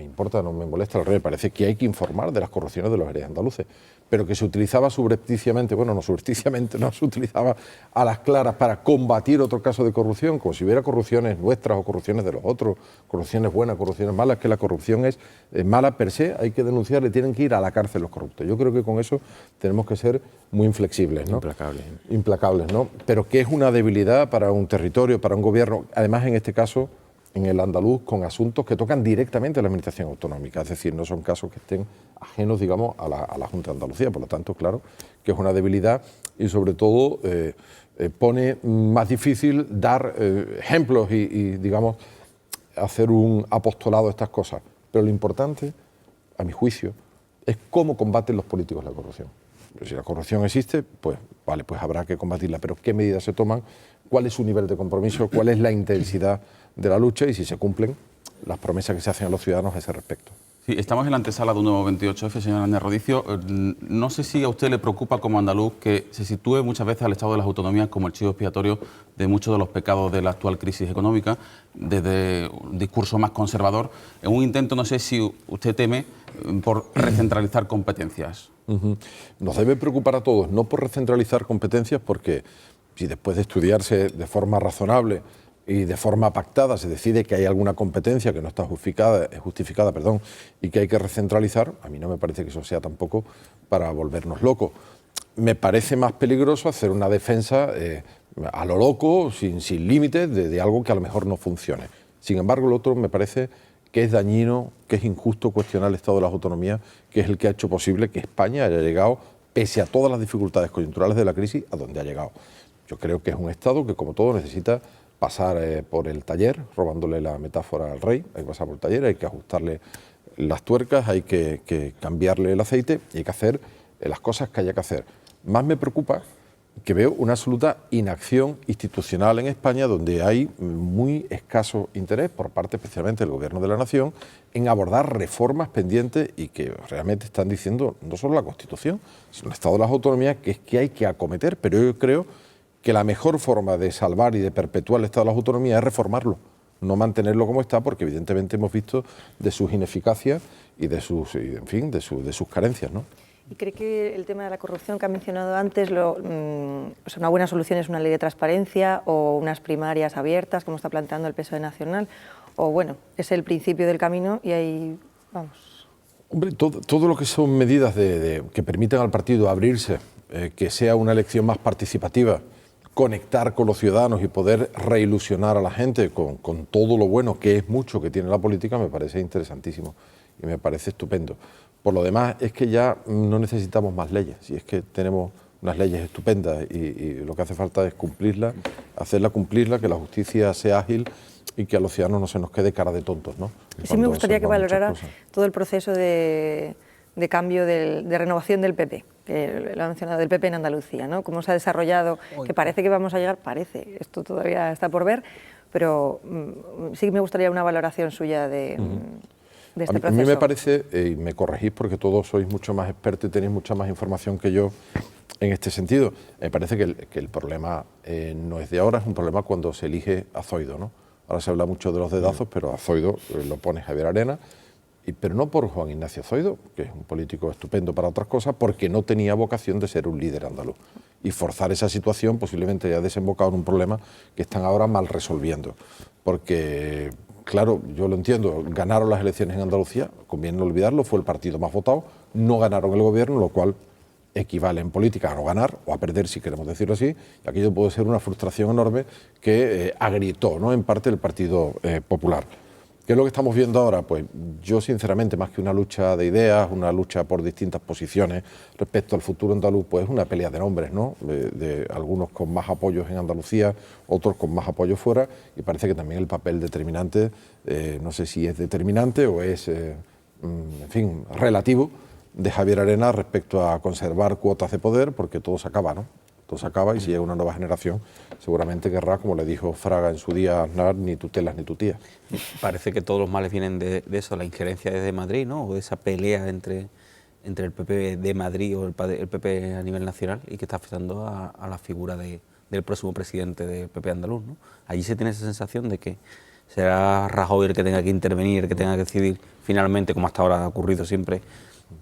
importa, no me molesta, al revés, parece que hay que informar de las corrupciones de los Jerez andaluces, pero que se utilizaba subrepticiamente, bueno, no subrepticiamente, no, se utilizaba a las claras para combatir otro caso de corrupción, como si hubiera corrupciones nuestras o corrupciones de los otros, corrupciones buenas, corrupciones malas, que la corrupción es mala per se, hay que denunciarle, tienen que ir a la cárcel los corruptos. Yo creo que con eso tenemos que ser muy inflexibles, ¿no? Implacables, ¿no? Pero que es una debilidad para un territorio, para un gobierno, además en este caso, en el andaluz, con asuntos que tocan directamente a la administración autonómica, es decir, no son casos que estén ajenos, digamos, a la Junta de Andalucía, por lo tanto, claro, que es una debilidad y sobre todo pone más difícil dar ejemplos y, digamos, hacer un apostolado a estas cosas. Pero lo importante, a mi juicio, es cómo combaten los políticos la corrupción. Si la corrupción existe, pues vale, pues habrá que combatirla, pero ¿qué medidas se toman? ¿Cuál es su nivel de compromiso? ¿Cuál es la intensidad de la lucha? Y si se cumplen las promesas que se hacen a los ciudadanos a ese respecto. Sí, estamos en la antesala de un nuevo 28F, señor Hernández Rodicio. No sé si a usted le preocupa como andaluz que se sitúe muchas veces al Estado de las autonomías como el chivo expiatorio de muchos de los pecados de la actual crisis económica, desde un discurso más conservador, en un intento, no sé si usted teme, por recentralizar competencias. Nos debe preocupar a todos, no por recentralizar competencias, porque si después de estudiarse de forma razonable y de forma pactada se decide que hay alguna competencia que no está justificada, y que hay que recentralizar, a mí no me parece que eso sea tampoco para volvernos locos. Me parece más peligroso hacer una defensa a lo loco, sin límites, de algo que a lo mejor no funcione. Sin embargo, lo otro me parece que es dañino, que es injusto cuestionar el Estado de las autonomías, que es el que ha hecho posible que España haya llegado, pese a todas las dificultades coyunturales de la crisis, a donde ha llegado. Yo creo que es un Estado que, como todo, necesita pasar por el taller, robándole la metáfora al rey. Hay que pasar por el taller, hay que ajustarle las tuercas, hay que cambiarle el aceite y hay que hacer las cosas que haya que hacer. Más me preocupa que veo una absoluta inacción institucional en España, donde hay muy escaso interés por parte especialmente del Gobierno de la Nación en abordar reformas pendientes y que realmente están diciendo no solo la Constitución, sino el Estado de las Autonomías, que es que hay que acometer, pero yo creo que la mejor forma de salvar y de perpetuar el Estado de las Autonomías es reformarlo, no mantenerlo como está, porque evidentemente hemos visto de sus ineficacias y de sus, en fin, de sus carencias, ¿no? ¿Y cree que el tema de la corrupción que ha mencionado antes, una buena solución es una ley de transparencia o unas primarias abiertas, como está planteando el PSOE nacional? O bueno, es el principio del camino y ahí vamos. Hombre, todo lo que son medidas que permitan al partido abrirse, que sea una elección más participativa, conectar con los ciudadanos y poder reilusionar a la gente con todo lo bueno, que es mucho, que tiene la política, me parece interesantísimo y me parece estupendo. Por lo demás, es que ya no necesitamos más leyes, si es que tenemos unas leyes estupendas y lo que hace falta es cumplirlas, hacerla cumplirla, que la justicia sea ágil y que a los ciudadanos no se nos quede cara de tontos, ¿no? Sí, me gustaría que valorara todo el proceso de cambio, de renovación del PP, que lo ha mencionado, del PP en Andalucía, ¿no? Cómo se ha desarrollado, que parece que vamos a llegar, esto todavía está por ver, pero sí que me gustaría una valoración suya de este proceso. A mí me parece, y me corregís porque todos sois mucho más expertos y tenéis mucha más información que yo en este sentido, me parece que el problema no es de ahora, es un problema cuando se elige a Zoido, ¿no? Ahora se habla mucho de los dedazos, pero a Zoido lo pone Javier Arenas, pero no por Juan Ignacio Zoido, que es un político estupendo para otras cosas, porque no tenía vocación de ser un líder andaluz. Y forzar esa situación posiblemente haya desembocado en un problema que están ahora mal resolviendo. Porque, claro, yo lo entiendo, ganaron las elecciones en Andalucía, conviene no olvidarlo, fue el partido más votado, no ganaron el gobierno, lo cual equivale en política a no ganar o a perder, si queremos decirlo así, y aquello puede ser una frustración enorme que agrietó, ¿no?, en parte el Partido Popular. ¿Qué es lo que estamos viendo ahora? Pues yo sinceramente, más que una lucha de ideas, una lucha por distintas posiciones respecto al futuro andaluz, pues es una pelea de nombres, ¿no?, de algunos con más apoyos en Andalucía, otros con más apoyos fuera, y parece que también el papel determinante, no sé si es determinante o es, en fin, relativo, de Javier Arenas respecto a conservar cuotas de poder, porque todo se acaba, ¿no? Todo se acaba y si llega una nueva generación seguramente querrá, como le dijo Fraga en su día a Aznar, ni tutelas ni tu tía. Parece que todos los males vienen de eso, la injerencia desde Madrid, ¿no?, o de esa pelea entre el PP de Madrid o el PP a nivel nacional y que está afectando a la figura del próximo presidente del PP andaluz, ¿no? Allí se tiene esa sensación de que será Rajoy el que tenga que intervenir, el que tenga que decidir finalmente, como hasta ahora ha ocurrido siempre,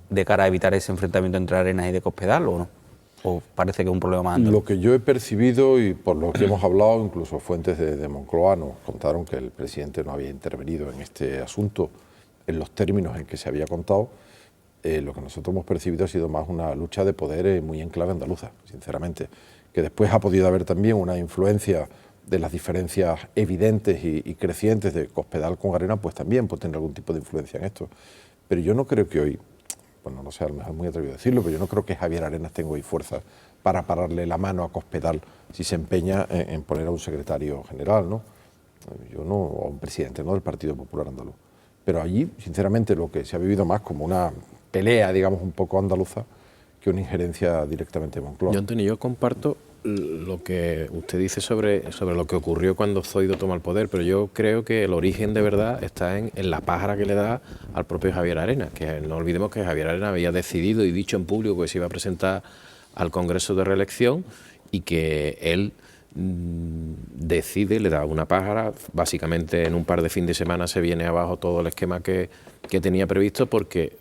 de cara a evitar ese enfrentamiento entre Arenas y de Cospedal, ¿o no? ¿O parece que es un problema más andaluz? Lo que yo he percibido y por lo que hemos hablado, incluso fuentes de Moncloa nos contaron que el presidente no había intervenido en este asunto en los términos en que se había contado. Lo que nosotros hemos percibido ha sido más una lucha de poder muy en clave andaluza, sinceramente, que después ha podido haber también una influencia de las diferencias evidentes y crecientes de Cospedal con Arenas, pues también puede tener algún tipo de influencia en esto. Pero yo no creo que hoy, bueno, no sé, a lo mejor es muy atrevido decirlo, pero yo no creo que Javier Arenas tenga hoy fuerza para pararle la mano a Cospedal si se empeña en poner a un secretario general, ¿no? Yo no, o a un presidente, ¿no?, del Partido Popular Andaluz. Pero allí, sinceramente, lo que se ha vivido más como una pelea, digamos, un poco andaluza, que una injerencia directamente de Moncloa. Yo, Antonio, yo comparto lo que usted dice sobre lo que ocurrió cuando Zoido toma el poder, pero yo creo que el origen de verdad está en la pájara que le da al propio Javier Arenas, que no olvidemos que Javier Arenas había decidido y dicho en público que se iba a presentar al Congreso de reelección y que él decide, le da una pájara, básicamente en un par de fines de semana se viene abajo todo el esquema que tenía previsto, porque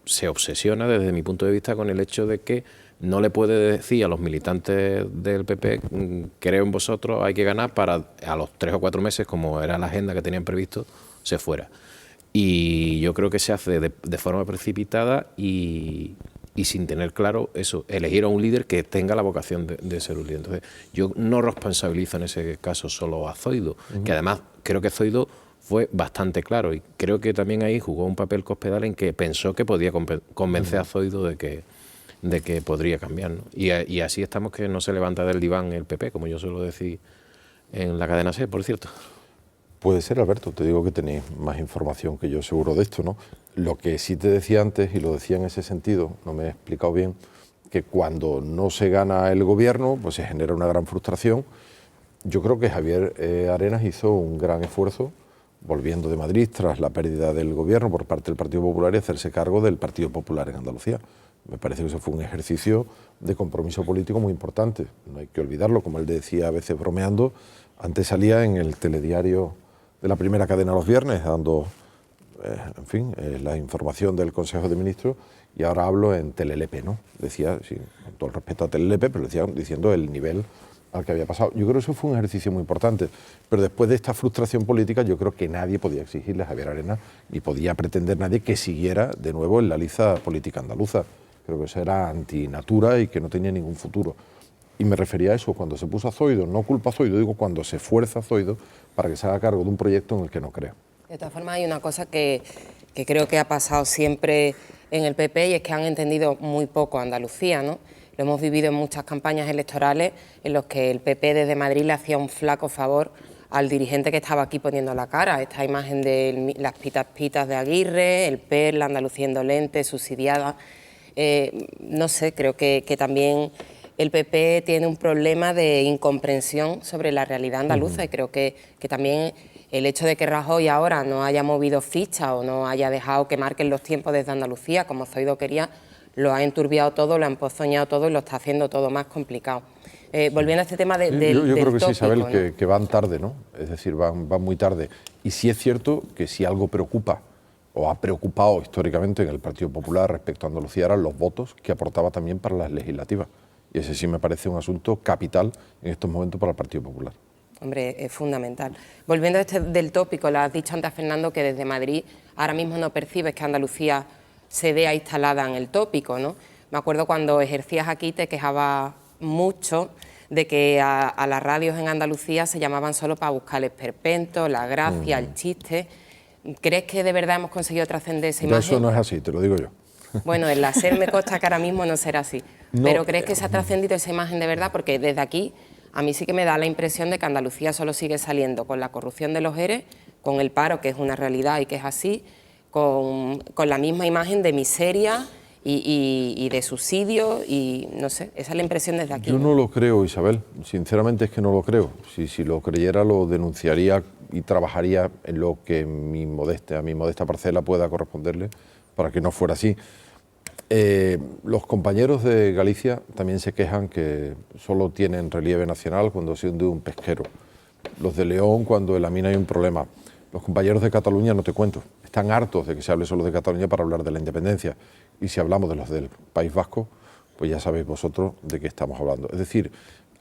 se obsesiona desde mi punto de vista con el hecho de que no le puede decir a los militantes del PP, creo en vosotros, hay que ganar, para a los 3 o 4 meses, como era la agenda que tenían previsto, se fuera. Y yo creo que se hace de forma precipitada y sin tener claro eso, elegir a un líder que tenga la vocación de ser un líder. Entonces, yo no responsabilizo en ese caso solo a Zoido, que además creo que Zoido fue bastante claro y creo que también ahí jugó un papel Cospedal en que pensó que podía convencer a Zoido de que podría cambiar, ¿no? Y así estamos, que no se levanta del diván el PP, como yo suelo decir en la cadena SER, por cierto. Puede ser, Alberto, te digo que tenéis más información que yo seguro de esto, ¿no? Lo que sí te decía antes, y lo decía en ese sentido, no me he explicado bien, que cuando no se gana el gobierno, pues se genera una gran frustración. Yo creo que Javier Arenas hizo un gran esfuerzo volviendo de Madrid tras la pérdida del gobierno por parte del Partido Popular y hacerse cargo del Partido Popular en Andalucía. Me parece que eso fue un ejercicio de compromiso político muy importante. No hay que olvidarlo, como él decía a veces bromeando, antes salía en el telediario de la primera cadena los viernes dando, en fin, la información del Consejo de Ministros, y ahora hablo en Telelepe, ¿no? Decía, sí, con todo el respeto a Telelepe, pero decía, diciendo el nivel al que había pasado. Yo creo que eso fue un ejercicio muy importante, pero después de esta frustración política yo creo que nadie podía exigirle a Javier Arenas, ni podía pretender nadie que siguiera de nuevo en la liza política andaluza. Creo que eso era antinatura y que no tenía ningún futuro. Y me refería a eso, cuando se puso a Zoido, no culpa a Zoido, digo cuando se fuerza a Zoido para que se haga cargo de un proyecto en el que no creo. De todas formas, hay una cosa que creo que ha pasado siempre en el PP y es que han entendido muy poco Andalucía, ¿no? Lo hemos vivido en muchas campañas electorales en los que el PP desde Madrid le hacía un flaco favor al dirigente que estaba aquí poniendo la cara. Esta imagen de las pitas de Aguirre, el PER, la Andalucía indolente, subsidiada. No sé, creo que también el PP tiene un problema de incomprensión sobre la realidad andaluza y creo que también el hecho de que Rajoy ahora no haya movido ficha o no haya dejado que marquen los tiempos desde Andalucía, como Zoido quería, lo ha enturbiado todo, lo ha empozoñado todo y lo está haciendo todo más complicado. Volviendo a este tema del Yo creo que tópico, sí, Isabel, ¿no? que van tarde, ¿no? Es decir, van muy tarde. Y sí es cierto que si algo preocupa o ha preocupado históricamente en el Partido Popular respecto a Andalucía eran los votos que aportaba también para las legislativas. Y ese sí me parece un asunto capital en estos momentos para el Partido Popular. Hombre, es fundamental. Volviendo a este del tópico, lo has dicho antes, Fernando, que desde Madrid ahora mismo no percibes que Andalucía se vea instalada en el tópico, ¿no? Me acuerdo cuando ejercías aquí te quejabas mucho de que a las radios en Andalucía se llamaban solo para buscar el esperpento, la gracia, el chiste. ¿Crees que de verdad hemos conseguido trascender esa imagen? Eso no es así, te lo digo yo. Bueno, en la SER me consta que ahora mismo no será así. No, pero ¿crees que se ha trascendido esa imagen de verdad? Porque desde aquí a mí sí que me da la impresión de que Andalucía solo sigue saliendo con la corrupción de los ERE, con el paro, que es una realidad y que es así, con la misma imagen de miseria y de subsidio y no sé, esa es la impresión desde aquí. Yo no lo creo, Isabel, sinceramente es que no lo creo. Si lo creyera lo denunciaría y trabajaría en lo que a mi modesta parcela pueda corresponderle para que no fuera así. Los compañeros de Galicia también se quejan que solo tienen relieve nacional cuando se hunde un pesquero. Los de León cuando en la mina hay un problema. Los compañeros de Cataluña no te cuento. Están hartos de que se hable solo de Cataluña para hablar de la independencia. Y si hablamos de los del País Vasco, pues ya sabéis vosotros de qué estamos hablando. Es decir,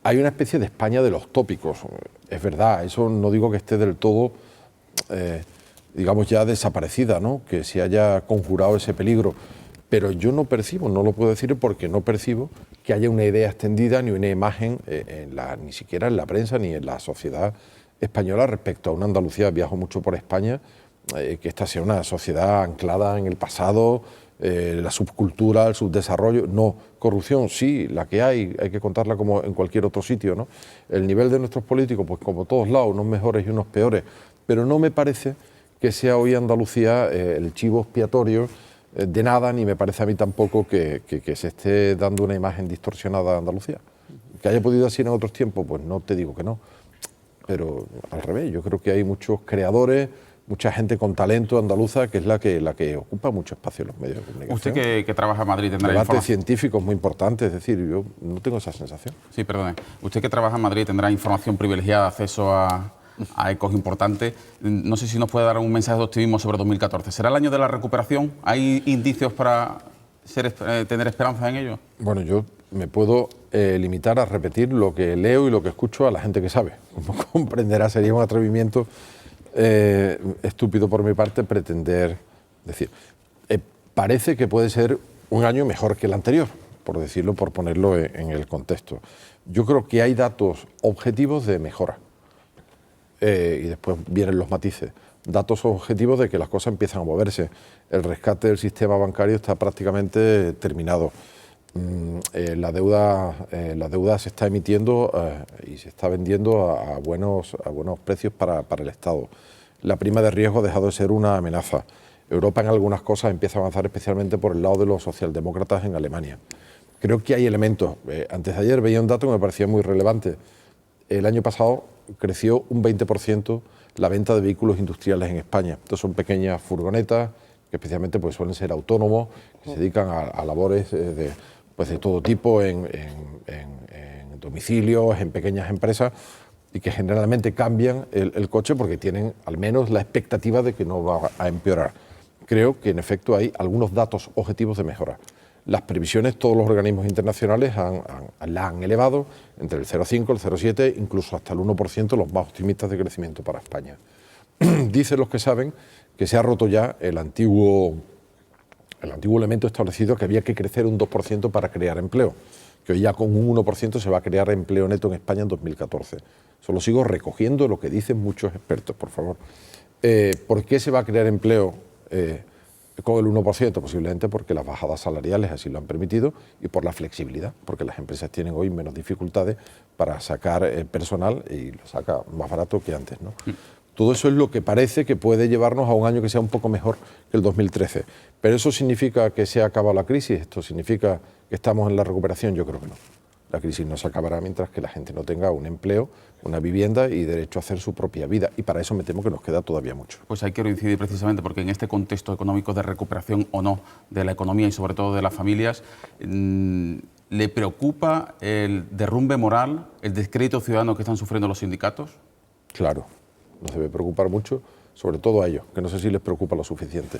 hay una especie de España de los tópicos. Es verdad, eso no digo que esté del todo, digamos ya desaparecida, ¿no? Que se haya conjurado ese peligro. Pero yo no percibo, no lo puedo decir porque no percibo que haya una idea extendida ni una imagen, ni siquiera en la prensa ni en la sociedad española respecto a una Andalucía. Viajo mucho por España, que esta sea una sociedad anclada en el pasado, la subcultura, el subdesarrollo. No, corrupción sí, la que hay que contarla como en cualquier otro sitio, ¿no? El nivel de nuestros políticos, pues como todos lados, unos mejores y unos peores, pero no me parece que sea hoy Andalucía el chivo expiatorio de nada, ni me parece a mí tampoco que se esté dando una imagen distorsionada de Andalucía. Que haya podido así en otros tiempos, pues no te digo que no, pero al revés, yo creo que hay muchos creadores, mucha gente con talento andaluza, que es la que ocupa mucho espacio en los medios de comunicación. Usted que trabaja en Madrid tendrá Debates información científicos muy importantes, es decir, yo no tengo esa sensación. Sí, perdone. Usted que trabaja en Madrid tendrá información privilegiada, acceso a ecos importantes. No sé si nos puede dar un mensaje de optimismo sobre 2014. ¿Será el año de la recuperación? ¿Hay indicios para tener esperanza en ello? Bueno, yo me puedo limitar a repetir lo que leo y lo que escucho a la gente que sabe. Como comprenderá, sería un atrevimiento estúpido por mi parte pretender decir. Parece que puede ser un año mejor que el anterior, por decirlo, por ponerlo en el contexto. Yo creo que hay datos objetivos de mejora. Y después vienen los matices. Datos objetivos de que las cosas empiezan a moverse. El rescate del sistema bancario está prácticamente terminado. La deuda se está emitiendo y se está vendiendo a buenos precios para el Estado. La prima de riesgo ha dejado de ser una amenaza. Europa en algunas cosas empieza a avanzar especialmente por el lado de los socialdemócratas en Alemania. Creo que hay elementos. Antes de ayer veía un dato que me parecía muy relevante. El año pasado creció un 20% la venta de vehículos industriales en España. Estos son pequeñas furgonetas que especialmente pues, suelen ser autónomos, que se dedican a labores de todo tipo en domicilios, en pequeñas empresas y que generalmente cambian el coche porque tienen al menos la expectativa de que no va a empeorar. Creo que en efecto hay algunos datos objetivos de mejora. las previsiones, todos los organismos internacionales la han elevado entre el 0,5, el 0,7, incluso hasta el 1%, los más optimistas de crecimiento para España. Dicen los que saben que se ha roto ya el antiguo elemento establecido que había que crecer un 2% para crear empleo, que hoy ya con un 1% se va a crear empleo neto en España en 2014. Solo sigo recogiendo lo que dicen muchos expertos, por favor. ¿Por qué se va a crear empleo con el 1%? Posiblemente porque las bajadas salariales así lo han permitido y por la flexibilidad, porque las empresas tienen hoy menos dificultades para sacar personal y lo saca más barato que antes, ¿no? Todo eso es lo que parece que puede llevarnos a un año que sea un poco mejor que el 2013. ¿Pero eso significa que se ha acabado la crisis? ¿Esto significa que estamos en la recuperación? Yo creo que no. La crisis no se acabará mientras que la gente no tenga un empleo, una vivienda y derecho a hacer su propia vida. Y para eso me temo que nos queda todavía mucho. Pues ahí quiero incidir precisamente porque en este contexto económico de recuperación o no de la economía y sobre todo de las familias, ¿le preocupa el derrumbe moral, el descrédito ciudadano que están sufriendo los sindicatos? Claro, nos debe preocupar mucho, sobre todo a ellos, que no sé si les preocupa lo suficiente,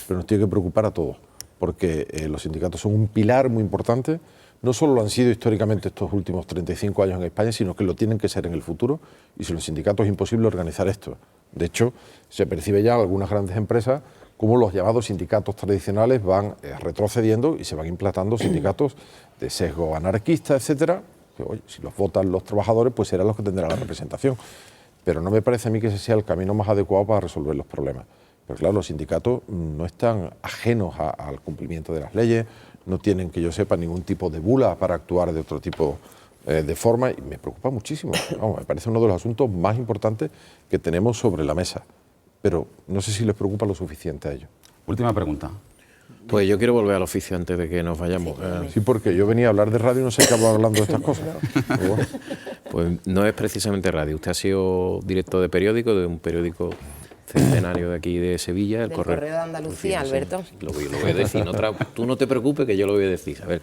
pero nos tiene que preocupar a todos, porque los sindicatos son un pilar muy importante. No solo lo han sido históricamente estos últimos 35 años en España, sino que lo tienen que ser en el futuro, y sin los sindicatos es imposible organizar esto. De hecho, se percibe ya en algunas grandes empresas cómo los llamados sindicatos tradicionales van retrocediendo y se van implantando sindicatos de sesgo anarquista, etcétera, que oye, si los votan los trabajadores, pues serán los que tendrán la representación. Pero no me parece a mí que ese sea el camino más adecuado para resolver los problemas. Pero claro, los sindicatos no están ajenos al cumplimiento de las leyes, no tienen, que yo sepa, ningún tipo de bula para actuar de otro tipo de forma, y me preocupa muchísimo. Vamos, me parece uno de los asuntos más importantes que tenemos sobre la mesa, pero no sé si les preocupa lo suficiente a ellos. Última pregunta. Pues yo quiero volver al oficio antes de que nos vayamos. Sí, porque yo venía a hablar de radio y no sé qué acabo hablando de estas cosas. Bueno. Pues no es precisamente radio. Usted ha sido director de periódico, de un periódico centenario de aquí de Sevilla, el Correo de Andalucía, Alberto. Sí, lo voy a decir. Tú no te preocupes que yo lo voy a decir. A ver.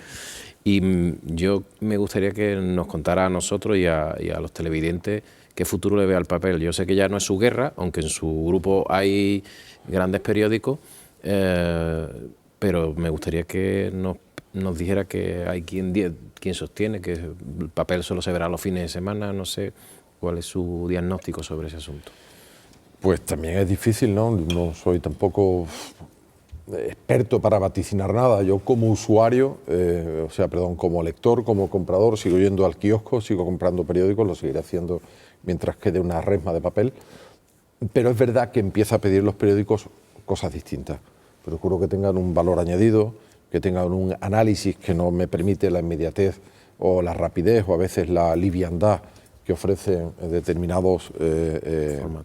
Y yo me gustaría que nos contara a nosotros y a los televidentes qué futuro le ve al papel. Yo sé que ya no es su guerra, aunque en su grupo hay grandes periódicos, pero me gustaría que nos dijera que hay quien sostiene que el papel solo se verá los fines de semana. No sé cuál es su diagnóstico sobre ese asunto. Pues también es difícil, ¿no? No soy tampoco experto para vaticinar nada. Yo como usuario, como lector, como comprador, sigo yendo al kiosco, sigo comprando periódicos, lo seguiré haciendo mientras quede una resma de papel. Pero es verdad que empieza a pedir los periódicos cosas distintas. Procuro que tengan un valor añadido, que tengan un análisis que no me permite la inmediatez o la rapidez o a veces la liviandad que ofrecen determinados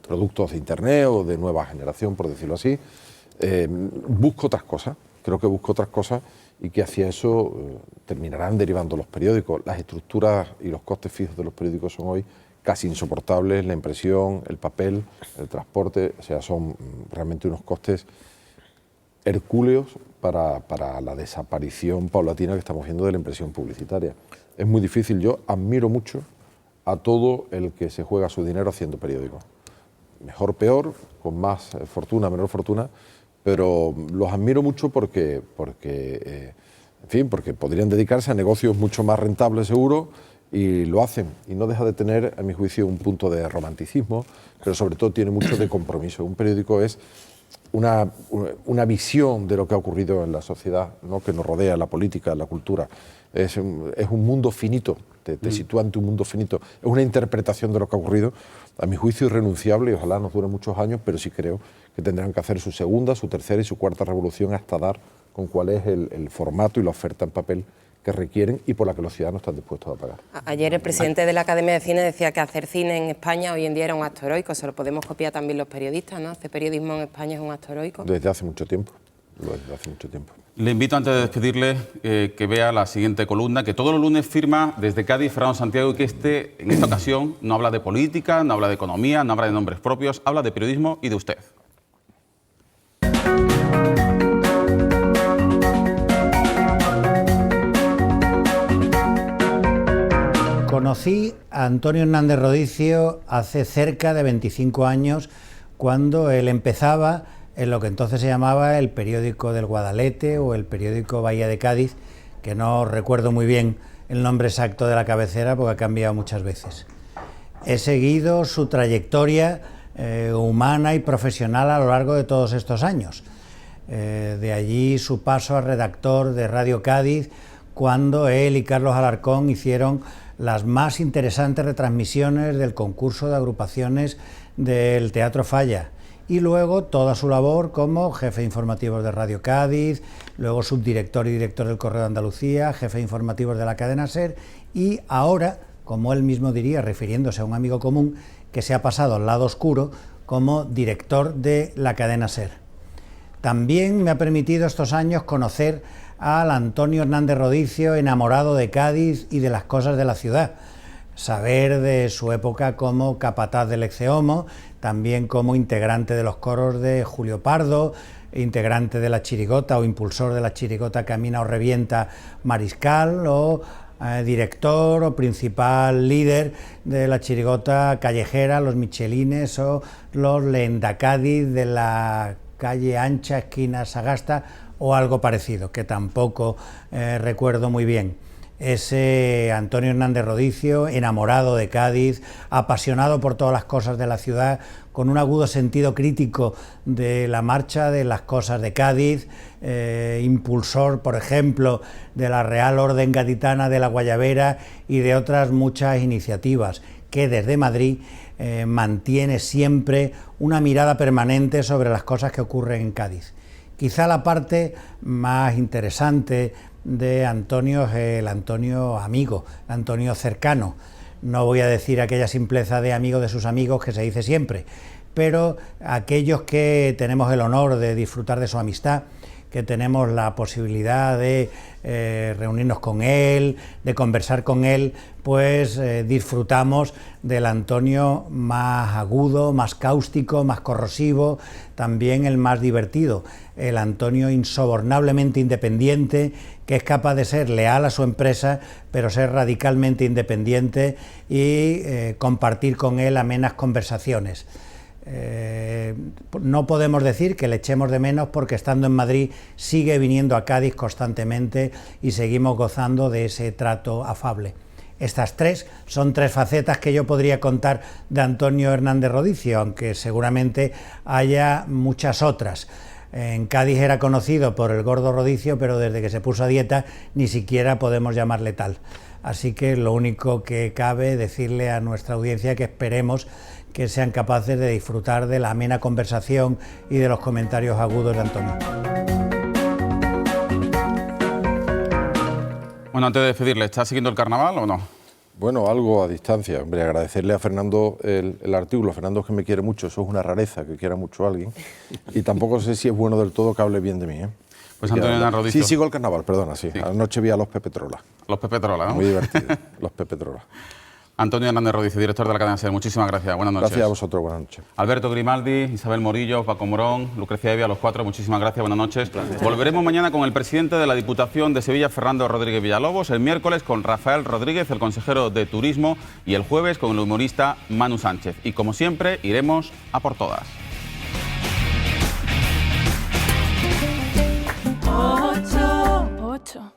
productos de Internet o de nueva generación, por decirlo así. Busco otras cosas, creo que busco otras cosas y que hacia eso terminarán derivando los periódicos. Las estructuras y los costes fijos de los periódicos son hoy casi insoportables, la impresión, el papel, el transporte, o sea, son realmente unos costes hercúleos para la desaparición paulatina que estamos viendo de la impresión publicitaria. Es muy difícil, yo admiro mucho a todo el que se juega su dinero haciendo periódicos. Mejor, peor, con más fortuna, menor fortuna, pero los admiro mucho porque podrían dedicarse a negocios mucho más rentables seguro y lo hacen. Y no deja de tener, a mi juicio, un punto de romanticismo, pero sobre todo tiene mucho de compromiso. Un periódico es una visión de lo que ha ocurrido en la sociedad, ¿no?, que nos rodea, la política, la cultura. Es un mundo finito, te sitúa ante un mundo finito. Es una interpretación de lo que ha ocurrido, a mi juicio irrenunciable, y ojalá nos dure muchos años, pero sí creo que tendrán que hacer su segunda, su tercera y su cuarta revolución hasta dar con cuál es el formato y la oferta en papel que requieren y por la que los ciudadanos están dispuestos a pagar. Ayer el presidente de la Academia de Cine decía que hacer cine en España hoy en día era un acto heroico. Se lo podemos copiar también los periodistas, ¿no? Hacer periodismo en España es un acto heroico. Desde hace mucho tiempo. Desde hace mucho tiempo. Le invito, antes de despedirle, que vea la siguiente columna, que todos los lunes firma desde Cádiz Fernando Santiago, y que en esta ocasión no habla de política, no habla de economía, no habla de nombres propios, habla de periodismo y de usted. Conocí a Antonio Hernández Rodicio hace cerca de 25 años, cuando él empezaba en lo que entonces se llamaba el periódico del Guadalete o el periódico Bahía de Cádiz, que no recuerdo muy bien el nombre exacto de la cabecera porque ha cambiado muchas veces. He seguido su trayectoria humana y profesional a lo largo de todos estos años. De allí su paso a redactor de Radio Cádiz, cuando él y Carlos Alarcón hicieron las más interesantes retransmisiones del concurso de agrupaciones del Teatro Falla, y luego toda su labor como jefe de informativos de Radio Cádiz, luego subdirector y director del Correo de Andalucía, jefe de informativos de la cadena SER, y ahora, como él mismo diría, refiriéndose a un amigo común, que se ha pasado al lado oscuro como director de la cadena SER. También me ha permitido estos años conocer al Antonio Hernández Rodicio, enamorado de Cádiz y de las cosas de la ciudad, saber de su época como capataz del Exceomo, también como integrante de los coros de Julio Pardo, integrante de la chirigota o impulsor de la chirigota Camina o Revienta Mariscal, o director o principal líder de la chirigota callejera Los Michelines o los Lenda Cádiz de la calle Ancha, esquina Sagasta, o algo parecido, que tampoco recuerdo muy bien. Ese Antonio Hernández Rodicio, enamorado de Cádiz, apasionado por todas las cosas de la ciudad, con un agudo sentido crítico de la marcha de las cosas de Cádiz, impulsor, por ejemplo, de la Real Orden Gaditana de la Guayabera y de otras muchas iniciativas, que desde Madrid mantiene siempre una mirada permanente sobre las cosas que ocurren en Cádiz. Quizá la parte más interesante de Antonio es el Antonio amigo, el Antonio cercano. No voy a decir aquella simpleza de amigo de sus amigos que se dice siempre, pero aquellos que tenemos el honor de disfrutar de su amistad, que tenemos la posibilidad de reunirnos con él, de conversar con él, pues disfrutamos del Antonio más agudo, más cáustico, más corrosivo, también el más divertido, el Antonio insobornablemente independiente, que es capaz de ser leal a su empresa, pero ser radicalmente independiente y compartir con él amenas conversaciones. No podemos decir que le echemos de menos, porque estando en Madrid sigue viniendo a Cádiz constantemente y seguimos gozando de ese trato afable. Estas tres son tres facetas que yo podría contar de Antonio Hernández Rodicio, aunque seguramente haya muchas otras. En Cádiz era conocido por el gordo Rodicio, pero desde que se puso a dieta ni siquiera podemos llamarle tal. Así que lo único que cabe decirle a nuestra audiencia que esperemos que sean capaces de disfrutar de la amena conversación y de los comentarios agudos de Antonio. Bueno, antes de despedirle, ¿está siguiendo el carnaval o no? Bueno, algo a distancia. Hombre, agradecerle a Fernando el artículo. Fernando es que me quiere mucho, eso es una rareza, que quiera mucho a alguien. Y tampoco sé si es bueno del todo que hable bien de mí, ¿eh? Pues Antonio Hernández Rodicio. Sí, sigo el carnaval, perdona, sí. Anoche vi a los Pepe Trola. Los Pepe Trola, ¿no? Muy divertido, los Pepe Trola. Antonio Hernández Rodicio, director de la cadena SER, muchísimas gracias. Buenas noches. Gracias a vosotros, buenas noches. Alberto Grimaldi, Isabel Morillo, Paco Morón, Lucrecia Evia, los cuatro, muchísimas gracias, buenas noches. Volveremos mañana con el presidente de la Diputación de Sevilla, Fernando Rodríguez Villalobos, el miércoles con Rafael Rodríguez, el consejero de Turismo, y el jueves con el humorista Manu Sánchez. Y como siempre, iremos a por todas. 8.